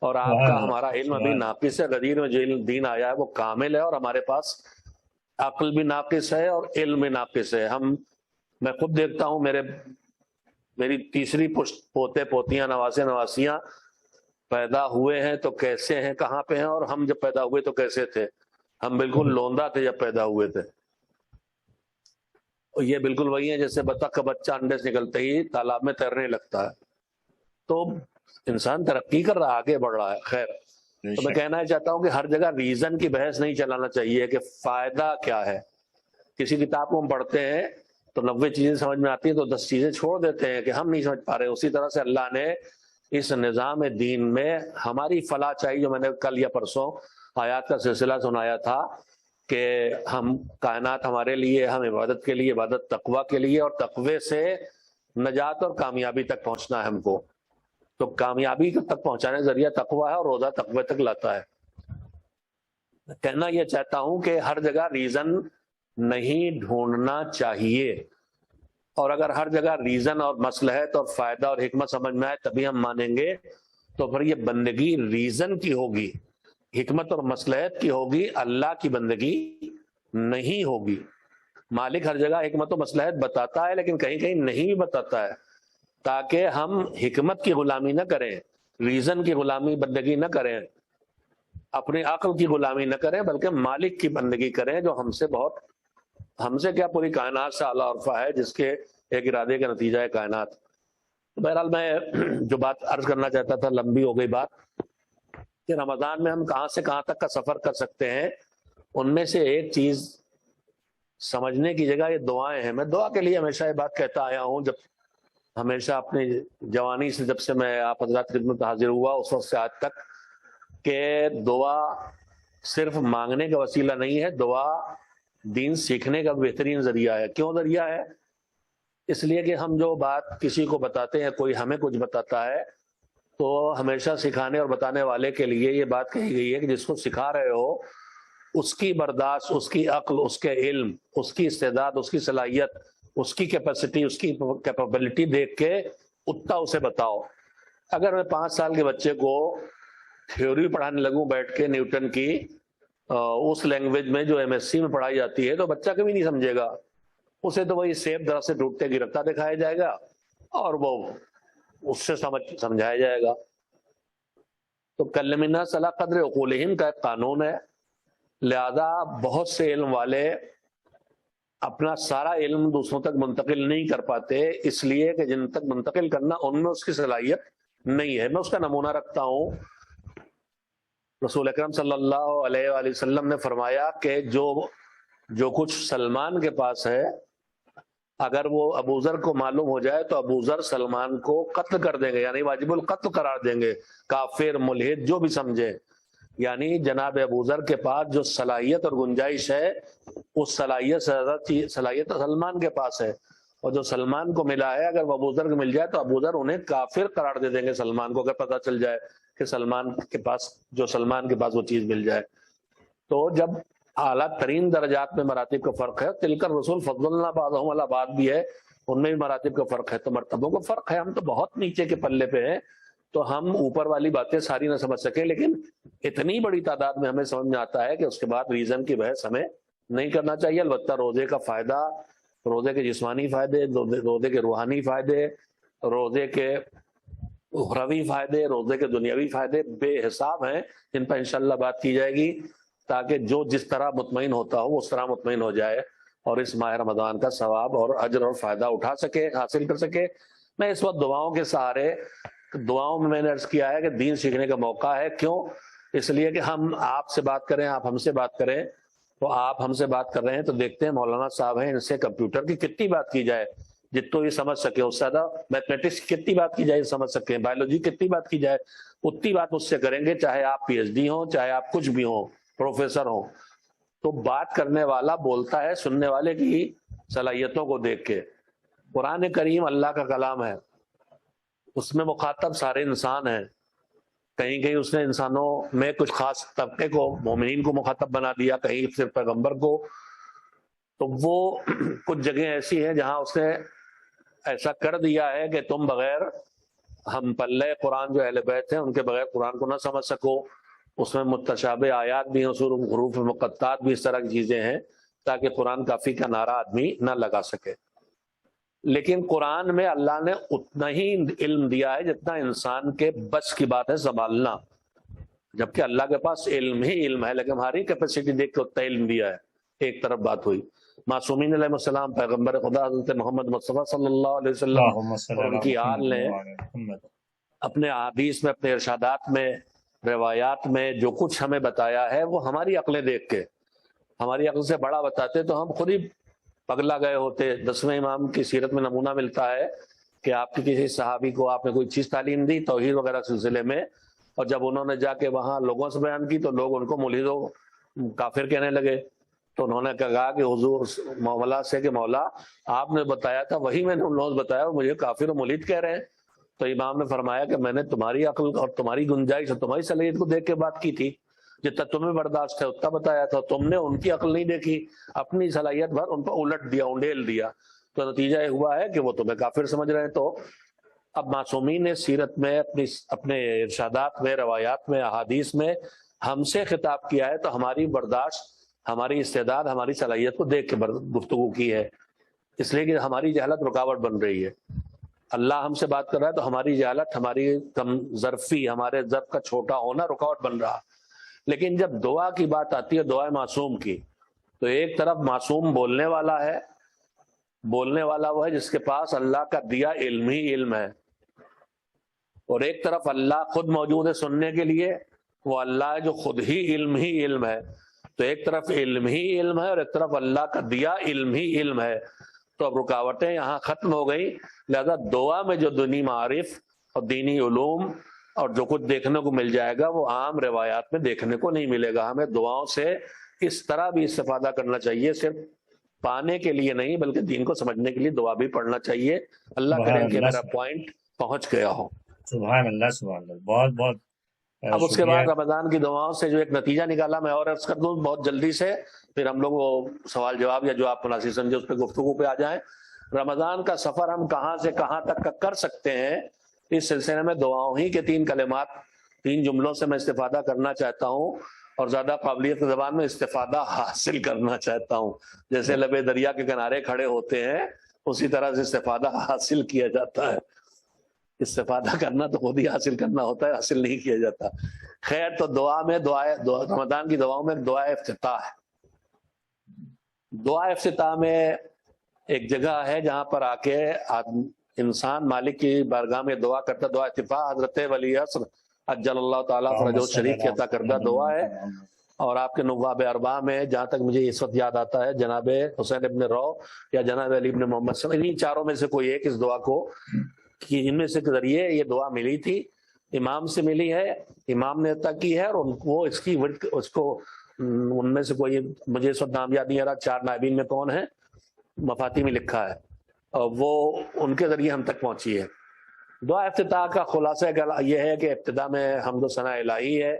اور آپ کا ہمارا علم ابھی ناقص ہے. غدیر میں جو دین آیا ہے وہ کامل ہے اور ہمارے پاس عقل بھی ناقص ہے اور علم بھی ناقص ہے. میں خود دیکھتا ہوں میری تیسری پشت پوتے پوتیاں نواسیاں پیدا ہوئے ہیں تو کیسے ہیں, کہاں پہ ہیں, اور ہم جب پیدا ہوئے تو کیسے تھے. ہم بالکل لوندا تھے جب پیدا ہوئے تھے. یہ بالکل وہی ہے جیسے بطخ کا بچہ انڈے سے نکلتے ہی تالاب میں تیرنے لگتا ہے. تو انسان ترقی کر رہا, آگے بڑھ رہا ہے. خیر, تو میں کہنا چاہتا ہوں کہ ہر جگہ ریزن کی بحث نہیں چلانا چاہیے کہ فائدہ کیا ہے. کسی کتاب کو ہم پڑھتے ہیں تو 90 چیزیں سمجھ میں آتی ہیں تو 10 چیزیں چھوڑ دیتے ہیں کہ ہم نہیں سمجھ پا رہے. اسی طرح سے اللہ نے اس نظام دین میں ہماری فلاح چاہیے, جو میں نے کل یا پرسوں آیات کا سلسلہ سنایا تھا کہ ہم کائنات ہمارے لیے, ہم عبادت کے لیے, عبادت تقوی کے لیے, اور تقوی سے نجات اور کامیابی تک پہنچنا ہے ہم کو. تو کامیابی تک پہنچانے ذریعہ تقوی ہے اور روزہ تقوی تک لاتا ہے. کہنا یہ چاہتا ہوں کہ ہر جگہ ریزن نہیں ڈھونڈنا چاہیے, اور اگر ہر جگہ ریزن اور مصلحت اور فائدہ اور حکمت سمجھ میں آئے تبھی ہم مانیں گے, تو پھر یہ بندگی ریزن کی ہوگی, حکمت اور مصلحت کی ہوگی, اللہ کی بندگی نہیں ہوگی. مالک ہر جگہ حکمت و مصلحت بتاتا ہے لیکن کہیں کہیں نہیں بھی بتاتا ہے, تاکہ ہم حکمت کی غلامی نہ کریں, ریزن کی غلامی بندگی نہ کریں. اپنی عقل کی غلامی نہ کریں بلکہ مالک کی بندگی کریں جو ہم سے کیا پوری کائنات سے اعلیٰ عرفہ ہے، جس کے ایک ارادے کا نتیجہ ہے کائنات۔ بہرحال میں جو بات عرض کرنا چاہتا تھا، لمبی ہو گئی بات، کہ رمضان میں ہم کہاں سے کہاں تک کا سفر کر سکتے ہیں۔ ان میں سے ایک چیز سمجھنے کی جگہ یہ دعائیں ہیں۔ میں دعا کے لیے ہمیشہ یہ بات کہتا آیا ہوں، جب ہمیشہ اپنی جوانی سے، جب سے میں آپ حضرات کی خدمت حاضر ہوا اس وقت سے آج تک، کہ دعا صرف مانگنے کا وسیلہ نہیں ہے، دعا دین سیکھنے کا بہترین ذریعہ ہے۔ کیوں ذریعہ ہے؟ اس لیے کہ ہم جو بات کسی کو بتاتے ہیں، کوئی ہمیں کچھ بتاتا ہے، تو ہمیشہ سکھانے اور بتانے والے کے لیے یہ بات کہی گئی ہے کہ جس کو سکھا رہے ہو اس کی برداشت، اس کی عقل، اس کے علم، اس کی استعداد، اس کی صلاحیت، اس کی کیپیسٹی، اس کی کیپیبلٹی دیکھ کے اتنا اسے بتاؤ۔ اگر میں 5 سال کے بچے کو تھیوری پڑھانے لگوں بیٹھ کے نیوٹن کی اس لینگویج میں جو MSc میں پڑھائی جاتی ہے، تو بچہ کبھی نہیں سمجھے گا۔ اسے تو وہی سیب درخت سے ٹوٹتے گرتا دکھایا جائے گا اور وہ اس سے سمجھایا جائے گا۔ تو کل منا صلاح قدر عقولہم کا ایک قانون ہے، لہذا بہت سے علم والے اپنا سارا علم دوسروں تک منتقل نہیں کر پاتے، اس لیے کہ جن تک منتقل کرنا ان میں اس کی صلاحیت نہیں ہے۔ میں اس کا نمونہ رکھتا ہوں۔ رسول اکرم صلی اللہ علیہ وآلہ وسلم نے فرمایا کہ جو کچھ سلمان کے پاس ہے، اگر وہ ابو ذر کو معلوم ہو جائے تو ابو ذر سلمان کو قتل کر دیں گے، یعنی واجب القتل قرار دیں گے، کافر، ملحد، جو بھی سمجھے۔ یعنی جناب ابو ذر کے پاس جو صلاحیت اور گنجائش ہے، اس صلاحیت سے زیادہ صلاحیت سلمان کے پاس ہے، اور جو سلمان کو ملا ہے اگر وہ ابو ذر کو مل جائے تو ابو ذر انہیں کافر قرار دے دیں گے سلمان کو، اگر پتہ چل جائے کہ سلمان کے پاس وہ چیز مل جائے۔ تو جب اعلیٰ ترین درجات میں مراتب کا فرق ہے، تلک الرسول فضلنا بعضهم علی بعض بھی ہے، ان میں بھی مراتب کا فرق ہے، تو مرتبوں کا فرق ہے۔ ہم تو بہت نیچے کے پلے پہ ہیں، تو ہم اوپر والی باتیں ساری نہ سمجھ سکیں، لیکن اتنی بڑی تعداد میں ہمیں سمجھ میں آتا ہے کہ اس کے بعد ریزن کی بحث ہمیں نہیں کرنا چاہیے۔ البتہ روزے کا فائدہ، روزے کے جسمانی فائدے، روزے کے روحانی فائدے، روزے کے اخروی فائدے، روزے کے دنیاوی فائدے بے حساب ہیں، جن پر انشاءاللہ بات کی جائے گی، تاکہ جو جس طرح مطمئن ہوتا ہو اس طرح مطمئن ہو جائے اور اس ماہ رمضان کا ثواب اور اجر اور فائدہ اٹھا سکے، حاصل کر سکے۔ میں اس وقت دعاؤں کے سہارے، دعاؤں میں نے عرض کیا ہے کہ دین سیکھنے کا موقع ہے۔ کیوں؟ اس لیے کہ ہم آپ سے بات کریں، آپ ہم سے بات کریں، تو آپ ہم سے بات کر رہے ہیں تو دیکھتے ہیں مولانا صاحب ہیں، ان سے کمپیوٹر کی کتنی بات کی جائے جتوں یہ سمجھ سکے، اس سے زیادہ میتھمیٹکس کتنی بات کی جائے سمجھ سکیں، بایولوجی کتنی بات کی جائے اتنی بات مجھ سے کریں گے، چاہے آپ PhD ہوں، چاہے آپ کچھ بھی ہوں، پروفیسر ہوں۔ تو بات کرنے والا بولتا ہے سننے والے کی صلاحیتوں کو دیکھ کے۔ قرآن کریم اللہ کا کلام ہے، اس میں مخاطب سارے انسان ہیں۔ کہیں کہیں اس نے انسانوں میں کچھ خاص طبقے کو، مومنین کو مخاطب بنا دیا، کہیں صرف پیغمبر کو۔ تو وہ کچھ جگہیں ایسی ہیں جہاں اس نے ایسا کر دیا ہے کہ تم بغیر ہم پلے قرآن جو اہل بیت ہیں ان کے بغیر قرآن کو نہ سمجھ سکو۔ اس میں متشابہ آیات بھی ہیں، حروف مقطعات بھی، اس طرح کی چیزیں ہیں تاکہ قرآن کافی کا نعرہ آدمی نہ لگا سکے۔ لیکن قرآن میں اللہ نے اتنا ہی علم دیا ہے جتنا انسان کے بس کی بات ہے سنبھالنا، جبکہ اللہ کے پاس علم ہی علم ہے، لیکن ہماری کیپیسٹی دیکھ کے اتنا علم دیا ہے۔ ایک طرف بات ہوئی۔ معصومین علیہ السلام، پیغمبر خدا حضرت محمد مصطفیٰ صلی اللہ علیہ وسلم اور ان کی آل نے اپنے احادیث میں، اپنے ارشادات میں، روایات میں جو کچھ ہمیں بتایا ہے وہ ہماری عقلیں دیکھ کے، ہماری عقل سے بڑا بتاتے تو ہم خود ہی پگلا گئے ہوتے۔ 10ویں امام کی سیرت میں نمونہ ملتا ہے کہ آپ کی کسی صحابی کو آپ نے کوئی چیز تعلیم دی توحید وغیرہ سلسلے میں، اور جب انہوں نے جا کے وہاں لوگوں سے بیان کی تو لوگ ان کو ملحد و کافر کہنے لگے، تو انہوں نے کہا کہ حضور مولا سے کہ مولا آپ نے بتایا تھا وہی میں نے ان لوگوں سے بتایا اور مجھے کافر و ملحد کہہ رہے ہیں۔ تو امام نے فرمایا کہ میں نے تمہاری عقل اور تمہاری گنجائش اور تمہاری صلاحیت کو دیکھ کے بات کی تھی، جتنا تمہیں برداشت ہے اتنا بتایا تھا، تم نے ان کی عقل نہیں دیکھی، اپنی صلاحیت بھر ان پر الٹ دیا، انڈیل دیا، تو نتیجہ یہ ہوا ہے کہ وہ تمہیں کافر سمجھ رہے ہیں۔ تو اب معصومین نے سیرت میں، اپنے ارشادات میں، روایات میں، احادیث میں ہم سے خطاب کیا ہے، تو ہماری برداشت، ہماری استعداد، ہماری صلاحیت کو دیکھ کے گفتگو کی ہے، اس لیے کہ ہماری جہالت رکاوٹ بن رہی ہے۔ اللہ ہم سے بات کر رہا ہے تو ہماری جہالت، ہماری کم ظرفی، ہمارے ظرف کا چھوٹا ہونا رکاوٹ بن رہا۔ لیکن جب دعا کی بات آتی ہے دعا معصوم کی، تو ایک طرف معصوم بولنے والا ہے، بولنے والا وہ ہے جس کے پاس اللہ کا دیا علم ہی علم ہے، اور ایک طرف اللہ خود موجود ہے سننے کے لیے، وہ اللہ ہے جو خود ہی علم ہے. تو ایک طرف علم ہی علم ہے اور ایک طرف اللہ کا دیا علم ہی علم ہے. تو اب رکاوٹیں یہاں ختم ہو گئی. لہذا دعا میں جو دینی معارف اور دینی علوم اور جو کچھ دیکھنے کو مل جائے گا وہ عام روایات میں دیکھنے کو نہیں ملے گا. ہمیں دعاؤں سے اس طرح بھی استفادہ کرنا چاہیے، صرف پانے کے لیے نہیں بلکہ دین کو سمجھنے کے لیے دعا بھی پڑھنا چاہیے. اللہ کرے کہ میرا پوائنٹ پہنچ گیا ہو. سبحان اللہ سبحان اللہ، بہت بہت اب اس کے بعد رمضان کی دعاؤں سے جو ایک نتیجہ نکالا میں اور عرض کر دوں بہت جلدی سے، پھر ہم لوگ وہ سوال جواب یا جو آپ مناسب سمجھے اس پہ گفتگو پہ آ جائیں. رمضان کا سفر ہم کہاں سے کہاں تک کا کر سکتے ہیں، اس سلسلے میں دعاؤں ہی کے 3 کلمات 3 جملوں سے میں استفادہ کرنا چاہتا ہوں، اور زیادہ قابلیت کی زبان میں استفادہ حاصل کرنا چاہتا ہوں. جیسے لبے دریا کے کنارے کھڑے ہوتے ہیں اسی طرح سے استفادہ حاصل کیا جاتا ہے. استفادہ کرنا تو خود ہی حاصل کرنا ہوتا ہے، حاصل نہیں کیا جاتا. خیر، تو دعا میں رمضان کی دعاؤں میں دعا افتتاح ہے. دعا افتتاح میں ایک جگہ ہے جہاں پر آ کے انسان مالک کی بارگاہ میں دعا کرتا. دعا افتتاح حضرت ولی عصر عجل اللہ تعالیٰ فرجہ شریف کی عطا کردہ دعا ہے. اور آپ کے نواب اربعہ میں جہاں تک مجھے اس وقت یاد آتا ہے جناب حسین ابن رو یا جناب علی ابن محمد صلی اللہ علیہ وسلم، انہی چاروں میں سے کوئی ایک اس دعا کو کہ ان میں سے کے ذریعے یہ دعا ملی تھی، امام سے ملی ہے، امام نے عطا کی ہے، اور وہ اس کو ان میں سے کوئی مجھے اس وقت نام یاد نہیں آ رہا 4 نائبین میں کون ہے، مفاتی میں لکھا ہے، اور وہ ان کے ذریعے ہم تک پہنچی ہے. دعا افتتاح کا خلاصہ یہ ہے کہ ابتدا میں حمد و ثنا الہی ہے،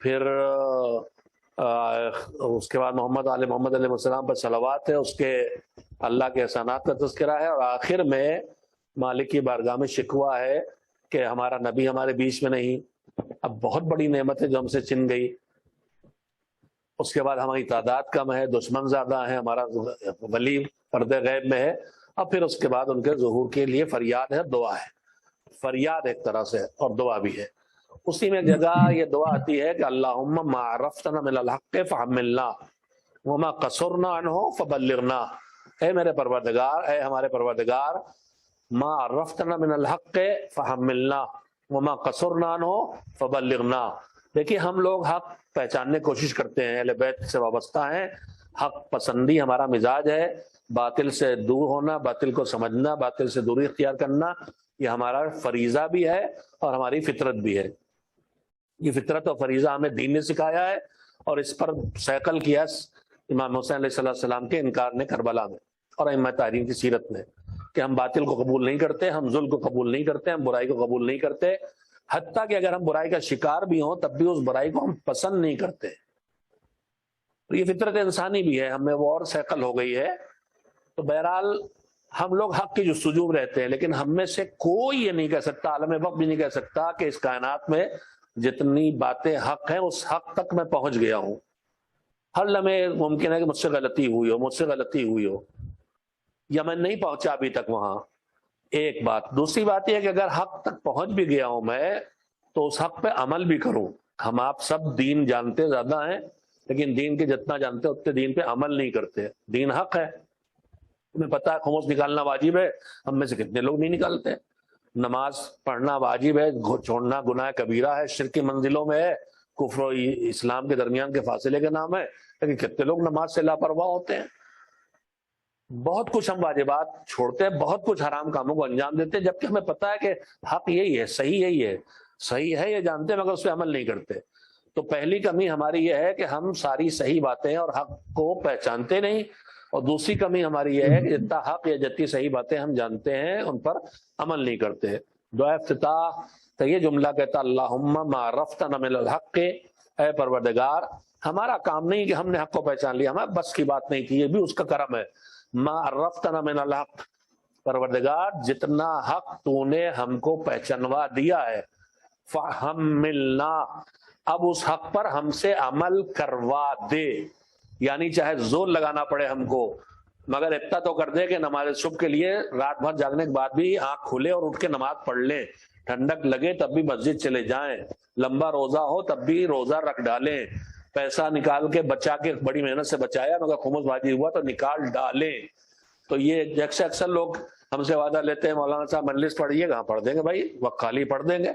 پھر اس کے بعد محمد علیہ السلام پر صلوات ہے، اس کے اللہ کے احسانات کا تذکرہ ہے، اور آخر میں مالک کی بارگاہ میں شکوہ ہے کہ ہمارا نبی ہمارے بیچ میں نہیں. اب بہت بڑی نعمت ہے جو ہم سے چھن گئی. اس کے بعد ہماری تعداد کم ہے، دشمن زیادہ ہیں، ہمارا ولی پردے غیب میں ہے. اب پھر اس کے بعد ان کے ظہور کے لیے فریاد ہے، دعا ہے. فریاد ایک طرح سے اور دعا بھی ہے. اسی میں جگہ یہ دعا آتی ہے کہ اللہم ما عرفتنا من الحق فحملنا وما قصرنا عنہ فبلغنا. اے میرے پروردگار، اے ہمارے پروردگار، ما عرفتنا من الحق فحملنا وما قصرنا عنہ فبلغنا. دیکھیے ہم لوگ حق پہچاننے کی کوشش کرتے ہیں، اہل بیت سے وابستہ ہیں، حق پسندی ہمارا مزاج ہے، باطل سے دور ہونا، باطل کو سمجھنا، باطل سے دوری اختیار کرنا یہ ہمارا فریضہ بھی ہے اور ہماری فطرت بھی ہے. یہ فطرت اور فریضہ ہمیں دین نے سکھایا ہے، اور اس پر سیکل کیا امام حسین علیہ السلام کے انکار نے کربلا میں اور ائمہ طاہرین کی سیرت میں، کہ ہم باطل کو قبول نہیں کرتے، ہم ظلم کو قبول نہیں کرتے، ہم برائی کو قبول نہیں کرتے، حتیٰ کہ اگر ہم برائی کا شکار بھی ہوں تب بھی اس برائی کو ہم پسند نہیں کرتے. تو یہ فطرت انسانی بھی ہے، ہمیں وہ اور سیکل ہو گئی ہے. تو بہرحال ہم لوگ حق کی جستجو میں رہتے ہیں، لیکن ہم میں سے کوئی یہ نہیں کہہ سکتا، عالم وقت بھی نہیں کہہ سکتا کہ اس کائنات میں جتنی باتیں حق ہیں اس حق تک میں پہنچ گیا ہوں. ہر لمحے ممکن ہے کہ مجھ سے غلطی ہوئی ہو یا میں نہیں پہنچا ابھی تک وہاں. ایک بات. دوسری بات یہ ہے کہ اگر حق تک پہنچ بھی گیا ہوں میں تو اس حق پہ عمل بھی کروں. ہم آپ سب دین جانتے زیادہ ہیں، لیکن دین کے جتنا جانتے اتنے دین پہ عمل نہیں کرتے. دین حق ہے، تمہیں پتا ہے خمس نکالنا واجب ہے، ہم میں سے کتنے لوگ نہیں نکالتے. نماز پڑھنا واجب ہے، چھوڑنا گناہ کبیرہ ہے، شرک کی منزلوں میں ہے، کفر و اسلام کے درمیان کے فاصلے کا نام ہے، لیکن کتنے لوگ نماز سے لاپرواہ ہوتے ہیں. بہت کچھ ہم واجبات چھوڑتے ہیں، بہت کچھ حرام کاموں کو انجام دیتے ہیں، جبکہ ہمیں پتا ہے کہ حق یہی ہے، صحیح ہے یہ جانتے ہیں، مگر اس پہ عمل نہیں کرتے. تو پہلی کمی ہماری یہ ہے کہ ہم ساری صحیح باتیں اور حق کو پہچانتے نہیں، اور دوسری کمی ہماری یہ ہے کہ جتنا حق یا جتنی صحیح باتیں ہم جانتے ہیں ان پر عمل نہیں کرتے. دعا افتتاح تو یہ جملہ کہتا اللہم ما عرفتنا من الحق، اے پروردگار ہمارا کام نہیں کہ ہم نے حق کو پہچان لیا، ہمیں بس کی بات نہیں تھی، یہ بھی اس کا کرم ہے. ما عرفتنا من الحق، پروردگار جتنا حق تو نے ہم کو پہچانوا دیا ہے، فحملنا، اب اس حق پر ہم سے عمل کروا دے. یعنی چاہے زور لگانا پڑے ہم کو، مگر اتنا تو کر دے کہ نماز صبح کے لیے رات بھر جاگنے کے بعد بھی آنکھ کھلے اور اٹھ کے نماز پڑھ لیں. ٹھنڈک لگے تب بھی مسجد چلے جائیں، لمبا روزہ ہو تب بھی روزہ رکھ ڈالیں، پیسہ نکال کے بچا کے بڑی محنت سے بچایا مگر خمس واجب ہوا تو نکال ڈالیں۔ تو یہ جیسے اکثر لوگ ہم سے وعدہ لیتے ہیں مولانا صاحب مجلس پڑھیے گا، پڑھ دیں گے بھائی، وقت خالی پڑھ دیں گے،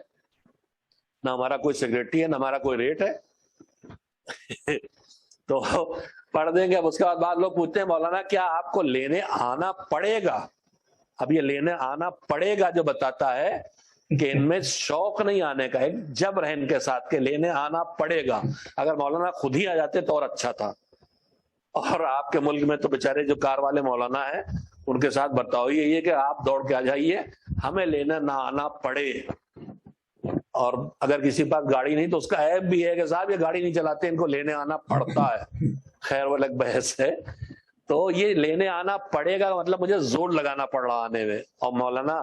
نہ ہمارا کوئی سیکریٹری ہے نہ ہمارا کوئی ریٹ ہے تو پڑھ دیں گے۔ اب اس کے بعد لوگ پوچھتے ہیں مولانا کیا آپ کو لینے آنا پڑے گا؟ اب یہ لینے آنا پڑے گا جو بتاتا ہے کہ ان میں شوق نہیں آنے کا، ایک جبر ہے ان کے ساتھ کہ لینے آنا پڑے گا۔ اگر مولانا خود ہی آ جاتے تو اور اچھا تھا، اور آپ کے ملک میں تو بیچارے جو کار والے مولانا ہیں ان کے ساتھ برتاؤ یہی ہے کہ آپ دوڑ کے آ جائیے، ہمیں لینا نہ آنا پڑے۔ اور اگر کسی پاس گاڑی نہیں تو اس کا عیب بھی ہے کہ صاحب یہ گاڑی نہیں چلاتے، ان کو لینے آنا پڑتا ہے، خیر وہ الگ بحث ہے۔ تو یہ لینے آنا پڑے گا مطلب مجھے زور لگانا پڑ رہا آنے میں، اور مولانا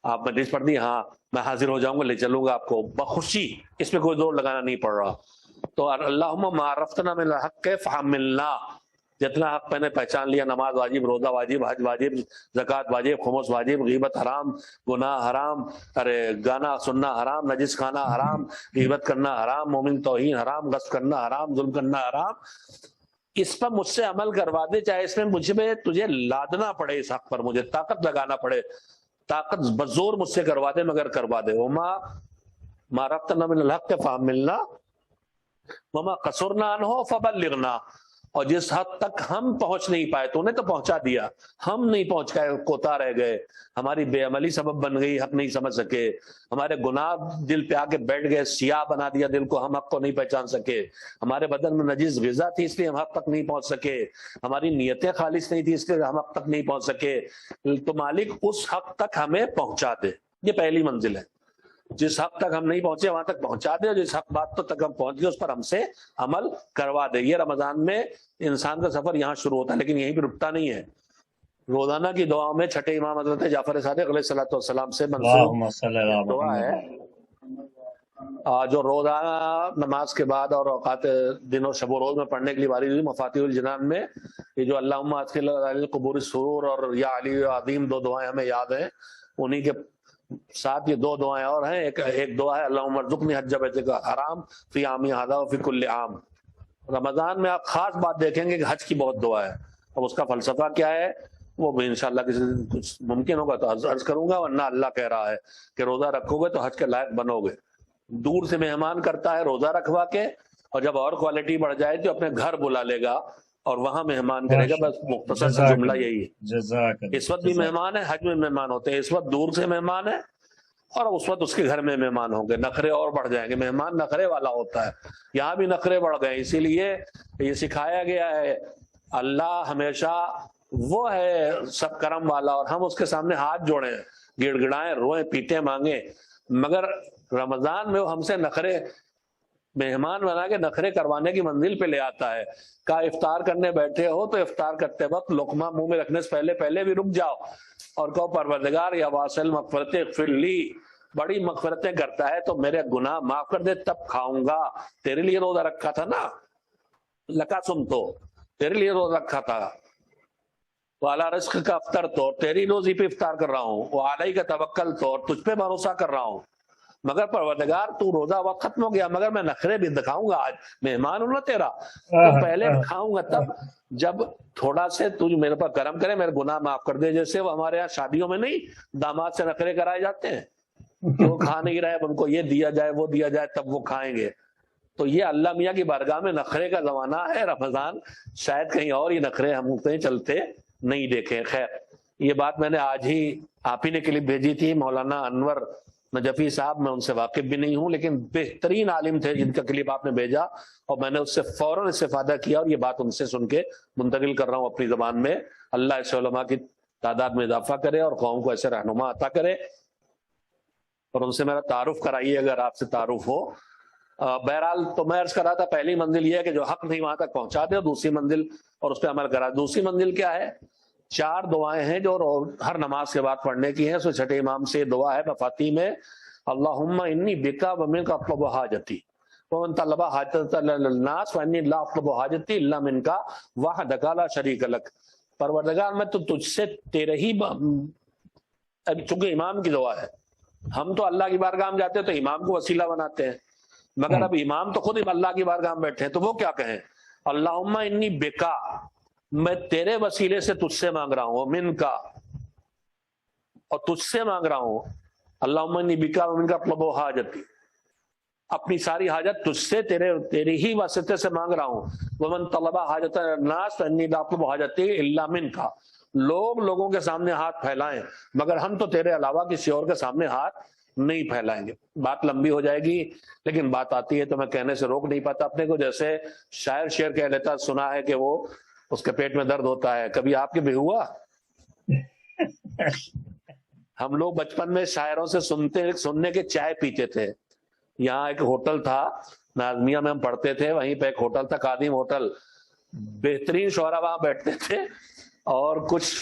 آپ مجلس پڑھ دی، ہاں میں حاضر ہو جاؤں گا، لے چلوں گا آپ کو بخوشی، اس میں کوئی زور لگانا نہیں پڑ رہا۔ تو اللہم ما عرفتنا من الحق فحملنا، جتنا حق میں نے پہچان لیا، نماز واجب، روزہ واجب، حج واجب، زکوٰۃ واجب، خمس واجب، غیبت حرام، گناہ حرام، گانا سننا حرام، نجس کھانا حرام، غیبت کرنا حرام، مومن توہین حرام، غصب کرنا حرام، ظلم کرنا حرام، اس پر مجھ سے عمل کروا دے، چاہے اس میں مجھ میں تجھے لادنا پڑے، اس حق پر مجھے طاقت لگانا پڑے، طاقت بزور مجھ سے کروا دے مگر کروا دے۔ وما ما عرفتنا من الحق فحملنا وما قصرنا عنہ فبلغنا، اور جس حد تک ہم پہنچ نہیں پائے تو انہیں تو پہنچا دیا، ہم نہیں پہنچ گئے، کوتا رہ گئے، ہماری بے عملی سبب بن گئی، حق نہیں سمجھ سکے، ہمارے گناہ دل پہ آ کے بیٹھ گئے، سیاہ بنا دیا دل کو، ہم حق کو نہیں پہچان سکے، ہمارے بدن میں نجس غذا تھی اس لیے ہم حق تک نہیں پہنچ سکے، ہماری نیتیں خالص نہیں تھی اس لیے ہم حق تک نہیں پہنچ سکے، تو مالک اس حق تک ہمیں پہنچا دے۔ یہ پہلی منزل ہے، جس حق تک ہم نہیں پہنچے وہاں تک پہنچا دے، اور جس حق بات تک ہم پہنچ گئے اس پر ہم سے عمل کروا دے۔ یہ رمضان میں انسان کا سفر یہاں شروع ہوتا ہے لیکن یہیں پہ رکتا نہیں ہے۔ روزانہ کی دعاؤں میں چھٹے امام حضرت جعفر صادق علیہ الصلوۃ والسلام سے منسوب دعا ہے، جو روزانہ نماز کے بعد اور اوقات دن اور شب و روز میں پڑھنے کے لیے وارد ہوئی مفاتیح الجنان میں، یہ جو اللہم ادخل علی القبور السرور اور یا علی عظیم دو دعائیں ہمیں یاد ہیں، انہی کے ساتھ یہ دو دعائیں اور ہیں، ایک دعا ہے اللہم ارزقنی حج بیتک الحرام فی عامی ھذا وفی کل عام۔ رمضان میں آپ خاص بات دیکھیں گے کہ حج کی بہت دعا ہے، اب اس کا فلسفہ کیا ہے وہ بھی انشاءاللہ کسی دن کچھ ممکن ہوگا تو عرض کروں گا، ورنہ اللہ کہہ رہا ہے کہ روزہ رکھو گے تو حج کے لائق بنو گے۔ دور سے مہمان کرتا ہے روزہ رکھوا کے، اور جب اور کوالٹی بڑھ جائے تو اپنے گھر بلا لے گا اور وہاں مہمان کرے گا، بس مختصر سا جملہ یہی ہے۔ اس وقت بھی مہمان ہے، حج میں مہمان ہوتے ہیں، اس وقت دور سے مہمان ہے اور اس وقت اس کے گھر میں مہمان ہوں گے، نخرے اور بڑھ جائیں گے، مہمان نخرے والا ہوتا ہے، یہاں بھی نخرے بڑھ گئے، اسی لیے یہ سکھایا گیا ہے اللہ ہمیشہ وہ ہے سب کرم والا، اور ہم اس کے سامنے ہاتھ جوڑیں، گڑ گڑائیں، روئیں، پیٹیں مانگیں، مگر رمضان میں وہ ہم سے نخرے مہمان بنا کے نخرے کروانے کی منزل پہ لے آتا ہے۔ کہا افطار کرنے بیٹھے ہو تو افطار کرتے وقت لقمہ منہ میں رکھنے سے پہلے بھی رک جاؤ اور کہو پروردگار یا واصل مغفرت اغفر لی، بڑی مغفرتیں کرتا ہے تو میرے گناہ معاف کر دے تب کھاؤں گا، تیرے لیے روزہ رکھا تھا نا، لکا سم تو تیرے لیے روزہ رکھا تھا، والا رزق کا افطر تو تیری روزی پہ افطار کر رہا ہوں، وہ علیہ کا توکل تو تجھ پہ بھروسہ کر رہا ہوں، مگر پروردگار تو روزہ وقت ختم ہو گیا مگر میں نخرے بھی دکھاؤں گا، آج مہمان ہوں نا تیرا تو پہلے کھاؤں گا، تب جب تھوڑا سے تجھ میرے پر کرم کرے میرے گناہ معاف کر دے، جیسے وہ ہمارے یہاں شادیوں میں نہیں داماد سے نخرے کرائے جاتے ہیں کہ وہ کھا نہیں رہے، ان کو یہ دیا جائے وہ دیا جائے تب وہ کھائیں گے، تو یہ اللہ میاں کی بارگاہ میں نخرے کا زمانہ ہے رمضان، شاید کہیں اور یہ نخرے ہم کہیں چلتے نہیں دیکھیں۔ خیر یہ بات میں نے آج ہی آپ ہی نے کلپ بھیجی تھی، مولانا انور نجفی صاحب، میں ان سے واقف بھی نہیں ہوں لیکن بہترین عالم تھے جن کا کلپ آپ نے بھیجا، اور میں نے اس سے فوراً استفادہ کیا اور یہ بات ان سے سن کے منتقل کر رہا ہوں اپنی زبان میں۔ اللہ ایسے علماء کی تعداد میں اضافہ کرے اور قوم کو ایسے رہنما عطا کرے، اور ان سے میرا تعارف کرائیے اگر آپ سے تعارف ہو۔ بہرحال تو میں عرض کر رہا تھا پہلی منزل یہ ہے کہ جو حق نہیں وہاں تک پہنچا دے، اور دوسری منزل اور اس پہ عمل کرا۔ دوسری منزل کیا ہے؟ 4 دعائیں ہیں جو ہر نماز کے بعد پڑھنے کی ہیں، اس میں چھٹے امام سے دعا ہے مفاتیح میں، اللہم انی بکا ومنک اطلب حاجتی ومن طلب حاجت للناس وانی لا اطلب حاجتی الا منک وحدک لا شریک لک، پروردگار میں تو تجھ سے تیرے ہی، چونکہ امام کی دعا ہے ہم تو اللہ کی بارگاہ میں جاتے ہیں تو امام کو وسیلہ بناتے ہیں، مگر اب امام تو خود اللہ کی بارگاہ میں بیٹھے ہیں، تو وہ کیا کہیں؟ اللہم انی بکا، میں تیرے وسیلے سے تجھ سے مانگ رہا ہوں، من کا، اور تجھ سے مانگ رہا ہوں، اللہم انی بکا من کا اطلب حاجتی، اپنی ساری حاجت تجھ سے تیرے ہی واسطے سے مانگ رہا ہوں، ومن طلب حاجت الناس فانی لا اطلب حاجتی الا من کا، لوگوں کے سامنے ہاتھ پھیلائیں مگر ہم تو تیرے علاوہ کسی اور کے سامنے ہاتھ نہیں پھیلائیں گے۔ بات لمبی ہو جائے گی لیکن بات آتی ہے تو میں کہنے سے روک نہیں پاتا اپنے کو، جیسے شاعر شعر کہہ لیتا، سنا ہے کہ وہ اس کے پیٹ میں درد ہوتا ہے، کبھی آپ کے بھی ہوا؟ ہم لوگ بچپن میں شاعروں سے سننے کے چائے پیتے تھے۔ یہاں ایک ہوٹل تھا نازمیہ میں، ہم پڑھتے تھے، وہیں پہ ایک ہوٹل تھا قادم ہوٹل، بہترین شعراء وہاں بیٹھتے تھے اور کچھ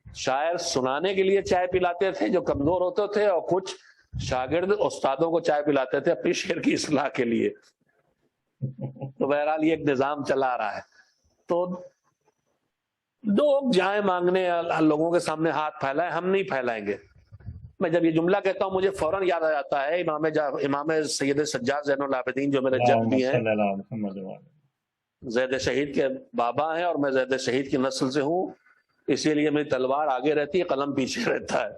شاعر سنانے کے لیے چائے پلاتے تھے جو کمزور ہوتے تھے، اور کچھ شاگرد استادوں کو چائے پلاتے تھے اپنی شعر کی اصلاح کے لیے۔ تو بہرحال یہ ایک نظام چلا آ رہا ہے۔ تو لوگ جائیں مانگنے، لوگوں کے سامنے ہاتھ پھیلائیں، ہم نہیں پھیلائیں گے۔ میں جب یہ جملہ کہتا ہوں مجھے فوراً یاد آ جاتا ہے امام سید سجاد زین العابدین جو میرے جد بھی ہیں، زید شہید کے بابا ہیں، اور میں زید شہید کی نسل سے ہوں، اسی لیے میری تلوار آگے رہتی ہے، قلم پیچھے رہتا ہے۔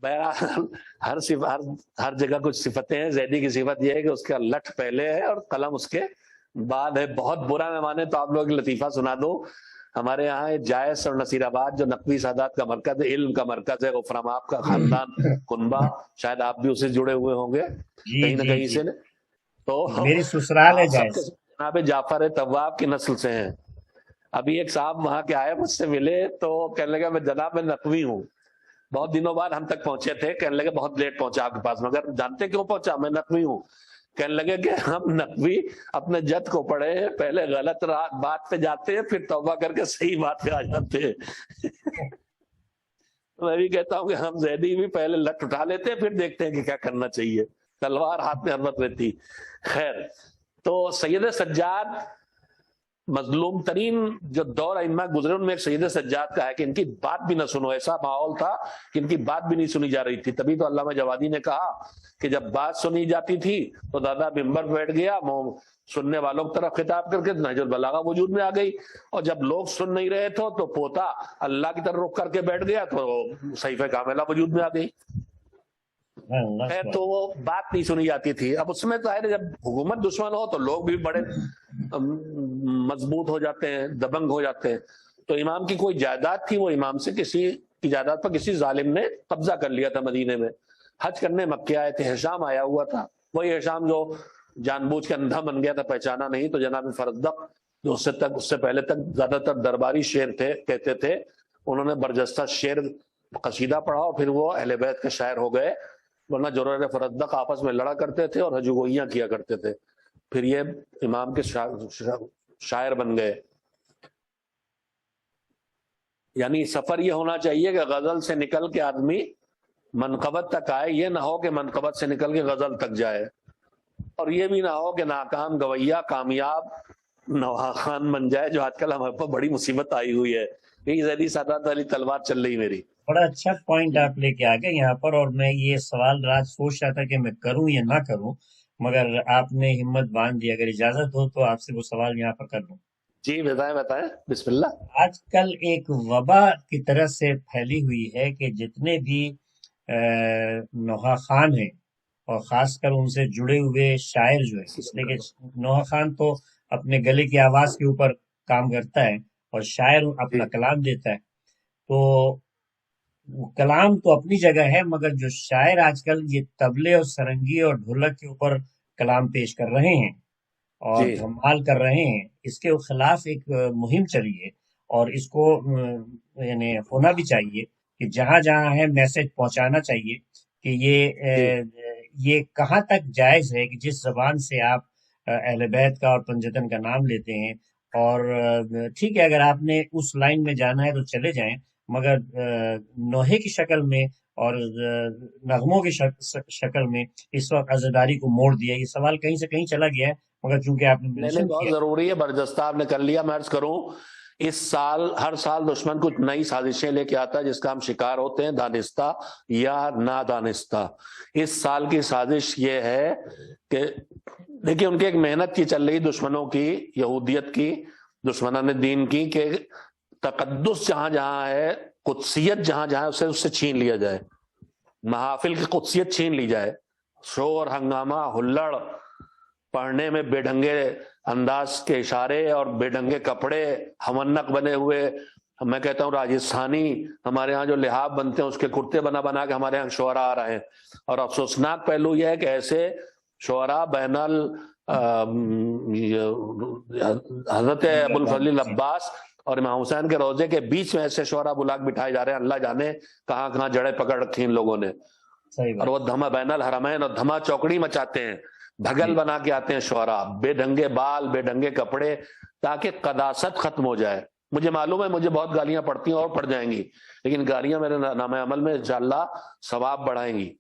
بہرحال ہر جگہ کچھ صفتیں ہیں۔ زیدی کی صفت یہ ہے کہ اس کا لٹھ پہلے ہے اور قلم اس کے بعد ہے۔ بہت برا نہ مانے تو آپ لوگ لطیفہ سنا دو، ہمارے یہاں جائز اور نصیر آباد جو نقوی سادات کا مرکز ہے، علم کا مرکز ہے، غفران آپ کا خاندان کنبہ، شاید آپ بھی اسے جڑے ہوئے ہوں گے کہیں نہ کہیں سے، تو میری سسرال ہے سب کے جائز۔ جناب جعفر طواب کی نسل سے ہیں۔ ابھی ایک صاحب وہاں کے آئے، مجھ سے ملے تو کہنے لگا میں جناب میں نقوی ہوں، بہت دنوں بعد ہم تک پہنچے تھے، کہنے لگے بہت لیٹ پہنچا آپ کے پاس، مگر جانتے کیوں پہنچا؟ میں نقوی ہوں۔ کہنے لگے کہ ہم نقوی اپنے جد کو پڑھے ہیں، پہلے غلط بات پہ جاتے ہیں پھر توبہ کر کے صحیح بات پہ آ جاتے ہیں۔ میں بھی کہتا ہوں کہ ہم زیدی بھی پہلے لٹ اٹھا لیتے ہیں پھر دیکھتے ہیں کہ کیا کرنا چاہیے، تلوار ہاتھ میں ہر وقت رہتی۔ خیر، تو سید سجاد مظلوم ترین جو دور ائمہ گزرے ان میں ایک سید سجاد کا ہے کہ ان کی بات بھی نہ سنو، ایسا ماحول تھا کہ ان کی بات بھی نہیں سنی جا رہی تھی۔ تبھی تو علامہ جوادی نے کہا کہ جب بات سنی جاتی تھی تو دادا ممبر بیٹھ گیا، سننے والوں کی طرف خطاب کر کے نہج البلاغہ وجود میں آ گئی، اور جب لوگ سن نہیں رہے تھے تو پوتا اللہ کی طرف رخ کر کے بیٹھ گیا تو صحیفہ کاملہ وجود میں آ گئی۔ خیر، تو وہ بات نہیں سنی جاتی تھی۔ اب اس میں ظاہر ہے جب حکومت دشمن ہو تو لوگ بھی بڑے مضبوط ہو جاتے ہیں، دبنگ ہو جاتے ہیں۔ تو امام کی کوئی جائیداد تھی، وہ امام سے کسی کی جائیداد پر کسی ظالم نے قبضہ کر لیا تھا مدینے میں۔ حج کرنے مکے آئے تھے، ہشام آیا ہوا تھا، وہی ہشام جو جان بوجھ کے اندھا بن گیا تھا، پہچانا نہیں۔ تو جناب فرزدق جو اس سے پہلے تک زیادہ تر درباری شعر تھے کہتے تھے، انہوں نے برجستہ شعر قصیدہ پڑھا اور پھر وہ اہل بیت کے شاعر ہو گئے، ورنہ جرر فرزدق آپس میں لڑا کرتے تھے اور ہجوگوئیاں کیا کرتے تھے، پھر یہ امام کے شاعر بن گئے۔ یعنی سفر یہ ہونا چاہیے کہ غزل سے نکل کے آدمی منقبت تک آئے، یہ نہ ہو کہ منقبت سے نکل کے غزل تک جائے، اور یہ بھی نہ ہو کہ ناکام گویا کامیاب نواح خان بن جائے، جو آج کل ہمارے پاس بڑی مصیبت آئی ہوئی ہے۔ یہی زیدی سادات والی تلوار چل رہی میری۔ بڑا اچھا پوائنٹ آپ لے کے آگئے یہاں پر، اور میں یہ سوال رات سوچ رہا تھا کہ میں کروں یا نہ کروں، مگر آپ نے ہمت باندھ دی۔ اگر اجازت ہو تو آپ سے وہ سوال یہاں پر کر لوں۔ جی بتائیں، بسم اللہ۔ آج کل ایک وبا کی طرح سے پھیلی ہوئی ہے کہ جتنے بھی نوحہ خان ہیں، اور خاص کر ان سے جڑے ہوئے شاعر جو ہیں، اس لیے کہ نوحہ خان تو اپنے گلے کی آواز کے اوپر کام کرتا ہے اور شاعر اپنا کلام دیتا ہے، تو کلام تو اپنی جگہ ہے، مگر جو شاعر آج کل یہ طبلے اور سرنگی اور ڈھولک کے اوپر کلام پیش کر رہے ہیں اور دھمال کر رہے ہیں، اس کے خلاف ایک مہم چلی ہے، اور اس کو یعنی ہونا بھی چاہیے کہ جہاں جہاں ہے میسج پہنچانا چاہیے کہ یہ کہاں تک جائز ہے کہ جس زبان سے آپ اہل بیت کا اور پنجتن کا نام لیتے ہیں، اور ٹھیک ہے اگر آپ نے اس لائن میں جانا ہے تو چلے جائیں، مگر نوحے کی شکل میں اور نغموں کی شکل میں اس وقت عزاداری کو موڑ دیا۔ یہ سوال کہیں سے کہیں چلا گیا ہے، مگر چونکہ آپ نے بہت ضروری ہے، برجستہ آپ نے کر لیا۔ میں عرض کروں اس سال ہر سال دشمن کچھ نئی سازشیں لے کے آتا ہے جس کا ہم شکار ہوتے ہیں دانستہ یا نادانستہ. اس سال کی سازش یہ ہے کہ دیکھیے ان کی ایک محنت کی چل رہی دشمنوں کی، یہودیت کی، دشمنان دین کی، کہ تقدس جہاں جہاں ہے، قدسیت جہاں جہاں ہے اس سے چھین لیا جائے، محافل کی قدسیت چھین لی جائے. شور ہنگامہ ہلڑ، پڑھنے میں بے ڈھنگے انداز کے اشارے اور بے ڈھنگے کپڑے، ہمنک بنے ہوئے، میں کہتا ہوں راجستھانی ہمارے ہاں جو لحاف بنتے ہیں اس کے کرتے بنا بنا کے ہمارے ہاں شعراء آ رہے ہیں. اور افسوسناک پہلو یہ ہے کہ ایسے شعراء بین حضرت ابوالفضل عباس اور امام حسین کے روضے کے بیچ میں ایسے شعراء بلاک بٹھائے جا رہے ہیں، اللہ جانے کہاں کہاں جڑیں پکڑ رکھی ان لوگوں نے. اور وہ دھما بین الحرمین اور دھما چوکڑی مچاتے ہیں، بھگل بنا کے آتے ہیں شعراء، بے ڈھنگے بال، بے ڈھنگے کپڑے، تاکہ قداست ختم ہو جائے. مجھے معلوم ہے مجھے بہت گالیاں پڑتی ہیں اور پڑ جائیں گی، لیکن گالیاں میرے نام عمل میں انشاءاللہ ثواب بڑھائیں گی.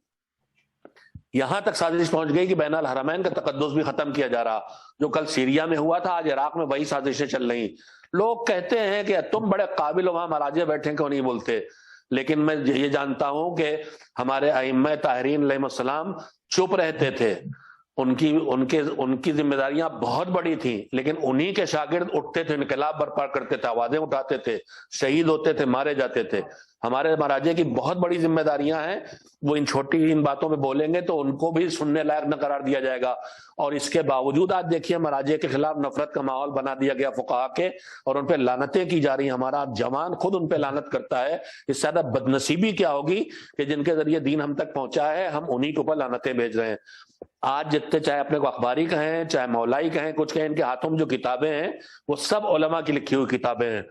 یہاں تک سازش پہنچ گئی کہ بین الحرمین کا تقدس بھی ختم کیا جا رہا. جو کل سیریا میں ہوا تھا آج عراق میں وہی سازشیں چل رہی. لوگ کہتے ہیں کہ تم بڑے قابل ہو، وہاں مراجع بیٹھے کیوں نہیں بولتے؟ لیکن میں یہ جانتا ہوں کہ ہمارے ائمہ طاہرین علیہ السلام چپ رہتے تھے. ان کی ذمہ داریاں بہت بڑی تھیں، لیکن انہی کے شاگرد اٹھتے تھے، انقلاب برپا کرتے تھے، آوازیں اٹھاتے تھے، شہید ہوتے تھے، مارے جاتے تھے. ہمارے مراجع کی بہت بڑی ذمہ داریاں ہیں. وہ ان باتوں میں بولیں گے تو ان کو بھی سننے لائق نہ قرار دیا جائے گا. اور اس کے باوجود آج دیکھیے مراجع کے خلاف نفرت کا ماحول بنا دیا گیا فقہا کے، اور ان پہ لعنتیں کی جا رہی ہیں. ہمارا جوان خود ان پہ لعنت کرتا ہے. اس سے زیادہ بدنصیبی کیا ہوگی کہ جن کے ذریعے دین ہم تک پہنچا ہے، ہم انہی کے اوپر لعنتیں بھیج رہے ہیں. آج جتنے چاہے اپنے کو اخباری کہیں، چاہے مولائی کہیں، کچھ کہیں، ان کے ہاتھوں میں جو کتابیں ہیں وہ سب علماء کی لکھی ہوئی کتابیں ہیں،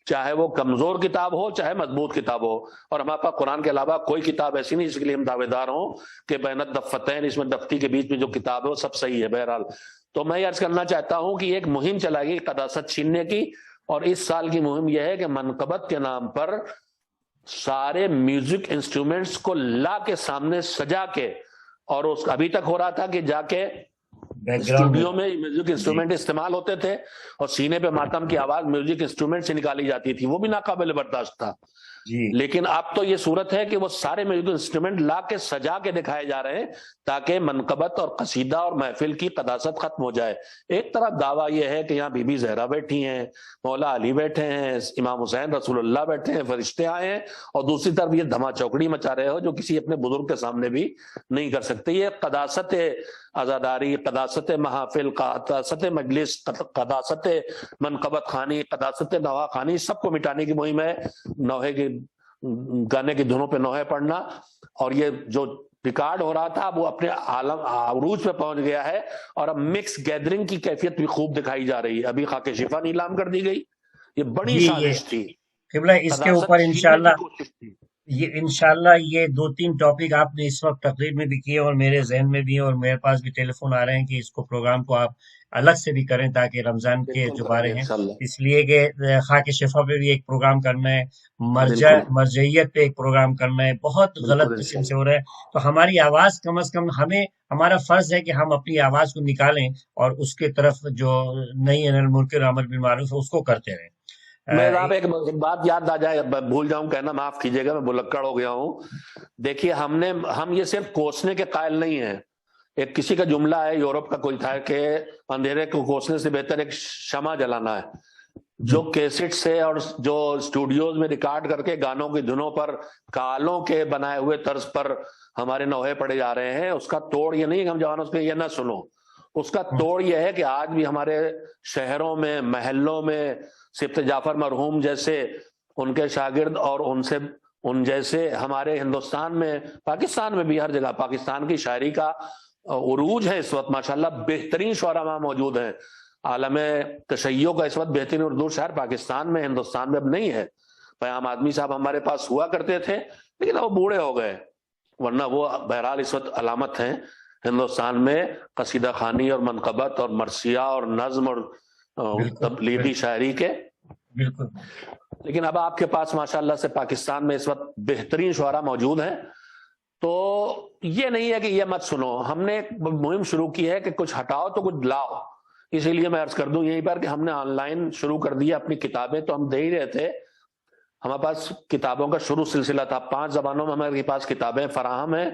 چاہے وہ کمزور کتاب ہو چاہے مضبوط کتاب ہو. اور ہمارے پاس قرآن کے علاوہ کوئی کتاب ایسی نہیں جس کے لیے ہم دعوے دار ہوں کہ بین الدفتین، اس میں دفتی کے بیچ میں جو کتاب ہے وہ سب صحیح ہے. بہرحال تو میں یہ عرض کرنا چاہتا ہوں کہ ایک مہم چلائی گئی قداست چھیننے کی، اور اس سال کی مہم یہ ہے کہ منقبت کے نام پر سارے میوزک انسٹرومنٹس کو لا کے سامنے سجا کے، اور اس ابھی تک ہو رہا تھا کہ جا کے اسٹوڈیو میں میوزک انسٹرومنٹ استعمال ہوتے تھے اور سینے پہ ماتم کی آواز میوزک انسٹرومنٹ سے نکالی جاتی تھی، وہ بھی ناقابل برداشت تھا. لیکن اب تو یہ صورت ہے کہ وہ سارے میوزک انسٹرومنٹ لا کے سجا کے دکھائے جا رہے ہیں تاکہ منقبت اور قصیدہ اور محفل کی قداست ختم ہو جائے. ایک طرف دعویٰ یہ ہے کہ یہاں بی بی زہرا بیٹھی ہیں، مولا علی بیٹھے ہیں، امام حسین رسول اللہ بیٹھے ہیں، فرشتے آئے ہیں، اور دوسری طرف یہ دھما چوکڑی مچا رہے ہو جو کسی اپنے بزرگ کے سامنے بھی نہیں کر سکتے. یہ قداست عزاداری، قداست محافل، قداست مجلس، قداست منقبت خانی، قداست نوا خانی، سب کو مٹانے کی مہم ہے. نوحے کی گانے کی دھنوں پہ نوحے پڑھنا، اور یہ جو ریکارڈ ہو رہا تھا وہ اپنے عالم عروج پہ پہنچ گیا ہے، اور اب مکس گیدرنگ کی کیفیت بھی خوب دکھائی جا رہی ہے. ابھی خاک شفا نیلام کر دی گئی، یہ بڑی سازش تھی قبلہ. اس کے اوپر انشاءاللہ یہ 2-3 ٹاپک آپ نے اس وقت تقریر میں بھی کیے اور میرے ذہن میں بھی، اور میرے پاس بھی ٹیلی فون آ رہے ہیں کہ اس کو پروگرام کو آپ الگ سے بھی کریں تاکہ رمضان کے جو بارے ہیں، اس لیے کہ خاک شفا پہ بھی ایک پروگرام کرنا ہے، مرجعیت پہ ایک پروگرام کرنا ہے. بہت غلط قسم سے ہو رہا ہے. تو ہماری آواز کم از کم ہمارا فرض ہے کہ ہم اپنی آواز کو نکالیں اور اس کے طرف جو نئی المنکر امر بالمعروف ہے اس کو کرتے رہیں. میں آپ ایک بات یاد آ جائے، بھول جاؤں کہنا، معاف کیجیے گا، میں بلکڑ ہو گیا ہوں. دیکھیے ہم یہ صرف کوسنے کے قائل نہیں ہیں. ایک کسی کا جملہ ہے، یورپ کا کوئی تھا، کہ اندھیرے کو کوسنے سے بہتر ایک شمع جلانا ہے. جو کیسٹ سے اور جو اسٹوڈیوز میں ریکارڈ کر کے گانوں کی دھنوں پر کالوں کے بنائے ہوئے طرز پر ہمارے نوحے پڑے جا رہے ہیں، اس کا توڑ یہ نہیں کہ ہم جوانوں سے یہ نہ سنو. اس کا توڑ یہ ہے کہ آج بھی ہمارے شہروں میں، محلوں میں سبط جعفر مرحوم جیسے ان کے شاگرد، اور ان جیسے ہمارے ہندوستان میں، پاکستان میں بھی ہر جگہ پاکستان کی شاعری کا عروج ہے. اس وقت ماشاءاللہ بہترین شعراء وہاں موجود ہیں. عالم تشیع کا اس وقت بہترین اردو شاعر پاکستان میں، ہندوستان میں اب نہیں ہے. پیام آدمی صاحب ہمارے پاس ہوا کرتے تھے، لیکن وہ بوڑھے ہو گئے، ورنہ وہ بہرحال اس وقت علامت ہیں ہندوستان میں قصیدہ خوانی اور منقبت اور مرثیہ اور نظم اور تبلیغی شاعری کے. بالکل. لیکن اب آپ کے پاس ماشاءاللہ سے پاکستان میں اس وقت بہترین شعراء موجود ہیں. تو یہ نہیں ہے کہ یہ مت سنو. ہم نے ایک مہم شروع کی ہے کہ کچھ ہٹاؤ تو کچھ لاؤ. اسی لیے میں عرض کر دوں یہیں پر کہ ہم نے آن لائن شروع کر دیا اپنی کتابیں، تو ہم دے ہی رہے تھے، ہمارے پاس کتابوں کا شروع سلسلہ تھا، 5 زبانوں میں ہمارے پاس کتابیں فراہم ہیں،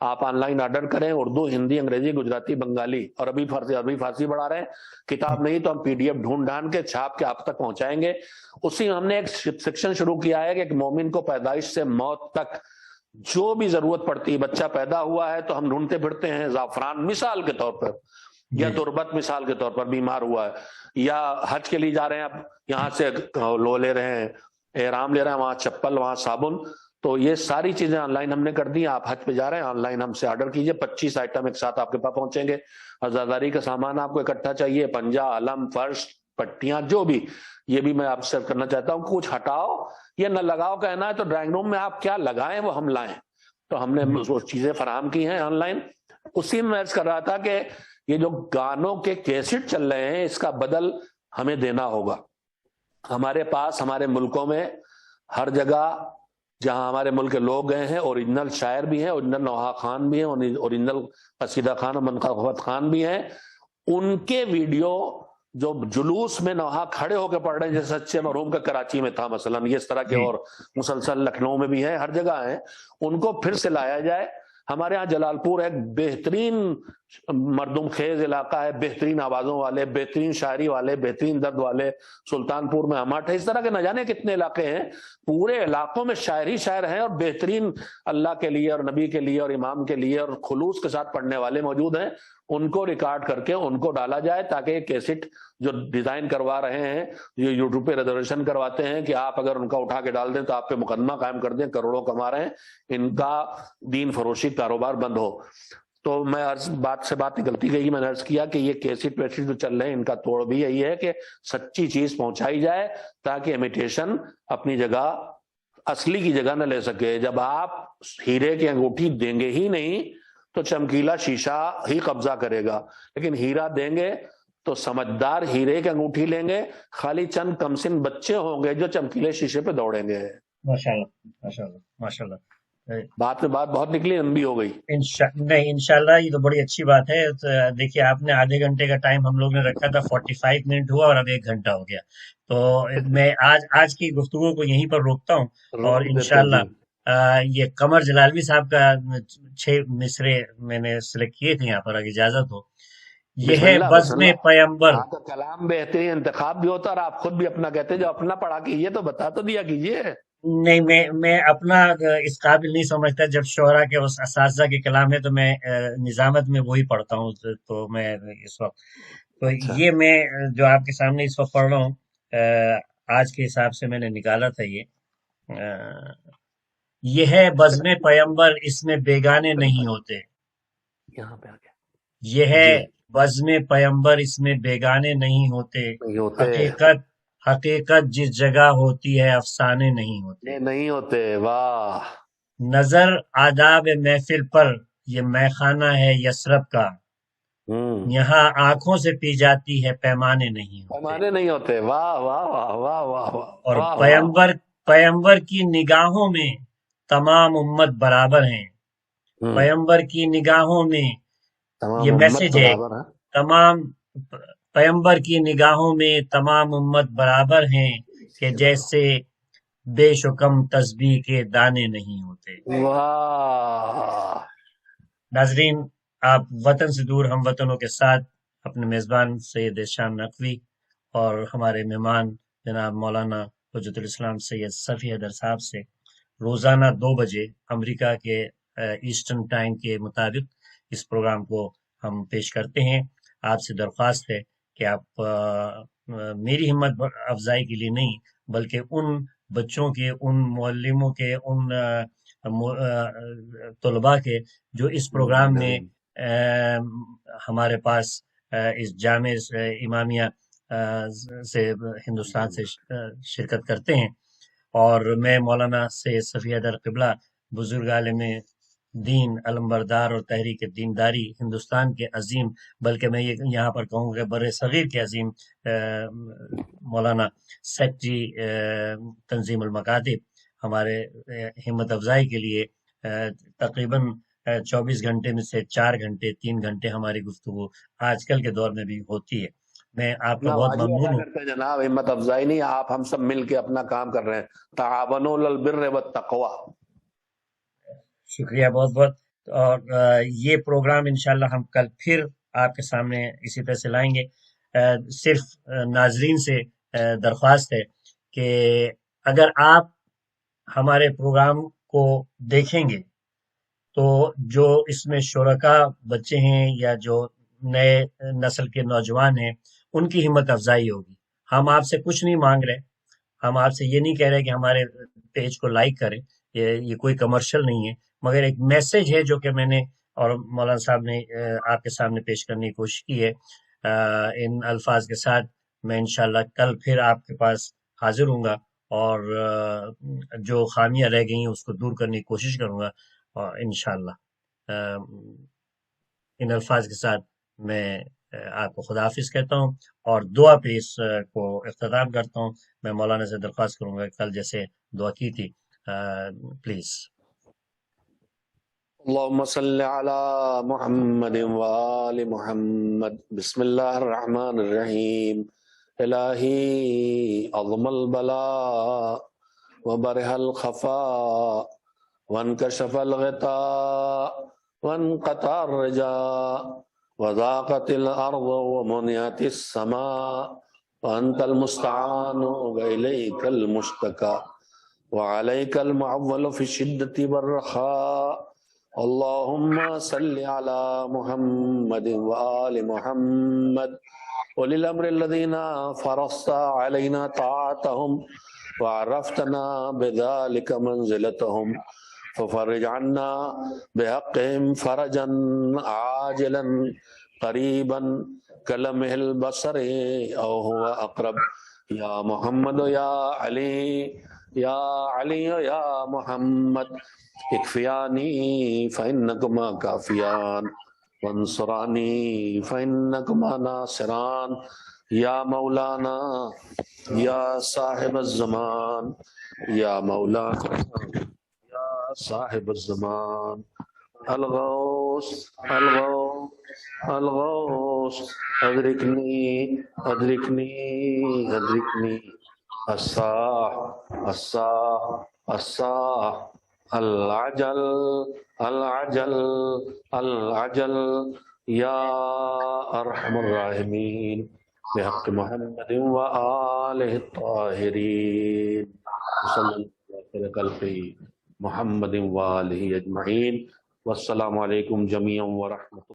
آپ آن لائن آرڈر کریں، اردو، ہندی، انگریزی، گجراتی، بنگالی، اور ابھی فارسی بڑھا رہے ہیں، کتاب نہیں تو ہم PDF ڈھونڈ ڈھانڈ کے چھاپ کے آپ تک پہنچائیں گے۔ اسی میں ہم نے ایک سیکشن شروع کیا ہے کہ ایک مومن کو پیدائش سے موت تک جو بھی ضرورت پڑتی ہے، بچہ پیدا ہوا ہے تو ہم ڈھونڈتے پھرتے ہیں زعفران مثال کے طور پر، یا تربت مثال کے طور پر، بیمار ہوا ہے، یا حج کے لیے جا رہے ہیں، اب یہاں سے لو لے رہے ہیں، احرام لے رہے ہیں، وہاں چپل، وہاں صابن، تو یہ ساری چیزیں آن لائن ہم نے کر دی ہیں۔ آپ حج پہ جا رہے ہیں، آن لائن ہم سے آرڈر کیجئے، 25 آئٹم ایک ساتھ آپ کے پاس پہنچیں گے۔ عزاداری کا سامان آپ کو اکٹھا چاہیے، پنجہ، علم، فرش، پٹیاں، جو بھی، یہ بھی میں آپ سے کرنا چاہتا ہوں، کچھ ہٹاؤ یا نہ لگاؤ کہنا ہے تو ڈرائنگ روم میں آپ کیا لگائیں وہ ہم لائیں، تو ہم نے وہ چیزیں فراہم کی ہیں آن لائن۔ اسی میں عرض کر رہا تھا کہ یہ جو گانوں کے کیسٹ چل رہے ہیں، اس کا بدل ہمیں دینا ہوگا۔ ہمارے پاس ہمارے ملکوں میں ہر جگہ جہاں ہمارے ملک کے لوگ گئے ہیں، اوریجنل شاعر بھی ہیں، اوریجنل نوحہ خان بھی ہیں، اوریجنل قصیدہ خان اور منقبت خان بھی ہیں، ان کے ویڈیو جو جلوس میں نوحہ کھڑے ہو کے پڑھ رہے ہیں، جیسے سچے مرحوم کا کراچی میں تھا مثلا، یہ اس طرح کے اور مسلسل لکھنؤ میں بھی ہیں، ہر جگہ ہیں، ان کو پھر سے لایا جائے۔ ہمارے ہاں جلال پور ایک بہترین مردم خیز علاقہ ہے، بہترین آوازوں والے، بہترین شاعری والے، بہترین درد والے، سلطان پور میں ہماٹ ہے، اس طرح کے نہ جانے کتنے علاقے ہیں، پورے علاقوں میں شاعر ہی شاعر ہیں، اور بہترین اللہ کے لیے اور نبی کے لیے اور امام کے لیے اور خلوص کے ساتھ پڑھنے والے موجود ہیں، ان کو ریکارڈ کر کے ان کو ڈالا جائے، تاکہ یہ کیسٹ جو ڈیزائن کروا رہے ہیں، یہ یوٹیوب پہ ریزرویشن کرواتے ہیں کہ آپ اگر ان کا اٹھا کے ڈال دیں تو آپ پہ مقدمہ قائم کر دیں، کروڑوں کما رہے ہیں، ان کا دین فروشی کاروبار بند ہو۔ تو میں بات سے بات نکلتی گئی، میں نے عرض کیا کہ یہ کیسٹ ویسٹ جو چل رہے ہیں، ان کا توڑ بھی یہی ہے کہ سچی چیز پہنچائی جائے، تاکہ امیٹیشن اپنی جگہ، اصلی کی جگہ نہ لے سکے۔ جب آپ ہیرے کی انگوٹھی دیں گے ہی نہیں تو چمکیلا شیشہ ہی قبضہ کرے گا، لیکن ہیرا دیں گے تو سمجھدار ہیرے کی انگوٹھی لیں گے، خالی چند کمسن بچے ہوں گے جو چمکیلے شیشے پہ دوڑیں گے۔ ماشاءاللہ ماشاءاللہ ماشاءاللہ۔ بات میں بات بہت نکلی، لمبی ہو گئی۔ نہیں انشاءاللہ یہ تو بڑی اچھی بات ہے۔ دیکھیے آپ نے آدھے گھنٹے کا ٹائم ہم لوگ نے رکھا تھا، 45 منٹ ہوا اور اب 1 گھنٹا ہو گیا، تو میں آج کی گفتگو کو یہیں پر روکتا ہوں، اور انشاءاللہ یہ قمر جلالوی صاحب کا 6 مصرے میں نے سلیکٹ کیے تھے یہاں پر، اگر اجازت ہو۔ یہ ہے بزم پیمبر۔ آپ کا کلام بہترین انتخاب بھی ہوتا، اور آپ خود بھی اپنا کہتے ہیں، جو اپنا پڑھا کیجیے تو بتا تو دیا کیجیے۔ نہیں میں اپنا اس قابل نہیں سمجھتا، جب شعراء کے اس اساتذہ کے کلام ہے تو میں نظامت میں وہی پڑھتا ہوں، تو میں اس وقت تو یہ میں جو آپ کے سامنے اس وقت پڑھ رہا ہوں، آج کے حساب سے میں نے نکالا تھا، یہ ہے بزم پیمبر، اس میں بیگانے نہیں ہوتے۔ یہاں پہ آ گیا، یہ ہے بزم پیمبر، اس میں بیگانے نہیں ہوتے، حقیقت جس جگہ ہوتی ہے افسانے نہیں ہوتے، نہیں ہوتے۔ واہ! نظر آداب محفل پر، یہ میخانہ ہے یثرب کا، یہاں آنکھوں سے پی جاتی ہے پیمانے نہیں ہوتے، پیمانے نہیں ہوتے۔ واہ واہ واہ واہ واہ واہ! اور پیمبر کی نگاہوں میں تمام امت برابر ہیں، پیمبر کی نگاہوں میں، یہ میسج ہے، تمام پیمبر کی نگاہوں میں تمام امت برابر ہیں، کہ جیسے بیش و کم تسبیح کے دانے نہیں ہوتے۔ واہ! ناظرین، آپ وطن سے دور ہم وطنوں کے ساتھ اپنے میزبان سید احسان نقوی اور ہمارے مہمان جناب مولانا حجت الاسلام سید صفی حیدر صاحب سے روزانہ 2 بجے امریکہ کے ایسٹرن ٹائم کے مطابق اس پروگرام کو ہم پیش کرتے ہیں۔ آپ سے درخواست ہے کہ آپ میری ہمت افزائی کے لیے نہیں، بلکہ ان بچوں کے، ان معلموں کے، ان طلباء کے جو اس پروگرام میں ہمارے پاس اس جامع امامیہ سے ہندوستان سے شرکت کرتے ہیں، اور میں مولانا سید صفی حیدر قبلہ، بزرگ عالم دین، علمبردار اور تحریک دینداری ہندوستان کے عظیم، بلکہ میں یہ یہاں پر کہوں کہ بر صغیر کے عظیم مولانا سیکٹری تنظیم المکاتب، ہمارے ہمت افزائی کے لیے تقریباً 24 گھنٹے میں سے 4 گھنٹے 3 گھنٹے ہماری گفتگو آج کل کے دور میں بھی ہوتی ہے۔ میں آپ کا اپنا بہت واجب ممنون ادا ہوں. کرتے ہیں جناب، ہمت افزائی نہیں، آپ ہم سب مل کے اپنا کام کر رہے ہیں. تعاونوا علی البر والتقوی. شکریہ بہت بہت. اور یہ پروگرام انشاءاللہ ہم کل پھر آپ کے سامنے اسی طرح سے لائیں گے. صرف ناظرین سے درخواست ہے کہ اگر آپ ہمارے پروگرام کو دیکھیں گے تو جو اس میں شرکا بچے ہیں یا جو نئے نسل کے نوجوان ہیں ان کی ہمت افزائی ہوگی. ہم آپ سے کچھ نہیں مانگ رہے، ہم آپ سے یہ نہیں کہہ رہے کہ ہمارے پیج کو لائک کریں، یہ کوئی کمرشل نہیں ہے، مگر ایک میسج ہے جو کہ میں نے اور مولانا صاحب نے آپ کے سامنے پیش کرنے کی کوشش کی ہے. ان الفاظ کے ساتھ میں انشاءاللہ کل پھر آپ کے پاس حاضر ہوں گا اور جو خامیاں رہ گئی ہیں اس کو دور کرنے کی کوشش کروں گا. اور انشاءاللہ ان الفاظ کے ساتھ میں آپ کو خداحافظ کہتا ہوں اور دعا پہ اس کو اختتام کرتا ہوں. میں مولانا سے درخواست کروں گا کل جیسے دعا کی تھی پلیز. اللهم صل على محمد وآل محمد. بسم الله الرحمن الرحيم. إلهي عظم البلاء وبرح الخفاء وانكشف الغطاء وانقطع الرجاء وضاقت الأرض ومنعت السماء وأنت المستعان وإليك المشتكى وعليك المعول في الشدة والرخاء. اللهم صل على محمد وآل محمد أولي الأمر الذين فرضت علينا طاعتهم وعرفتنا بذلك منزلتهم ففرج عنا بحقهم فرجا عاجلا قريبا كلمح البصر أو هو أقرب. يا محمد يا علي يا علي يا محمد اكفياني فإنكما كافيان وانصراني فإنكما ناصران. يا مولانا يا صاحب الزمان يا مولانا يا صاحب الزمان. الغوث الغوث الغوث أدركني أدركني أدركني. الصاح الصاح الصاح العجل العجل العجل. يا أرحم الراحمين بحق محمد وآله الطاهرين صلى الله عليه وسلم محمد وآله أجمعين. والسلام علیکم جميعا ورحمۃ اللہ.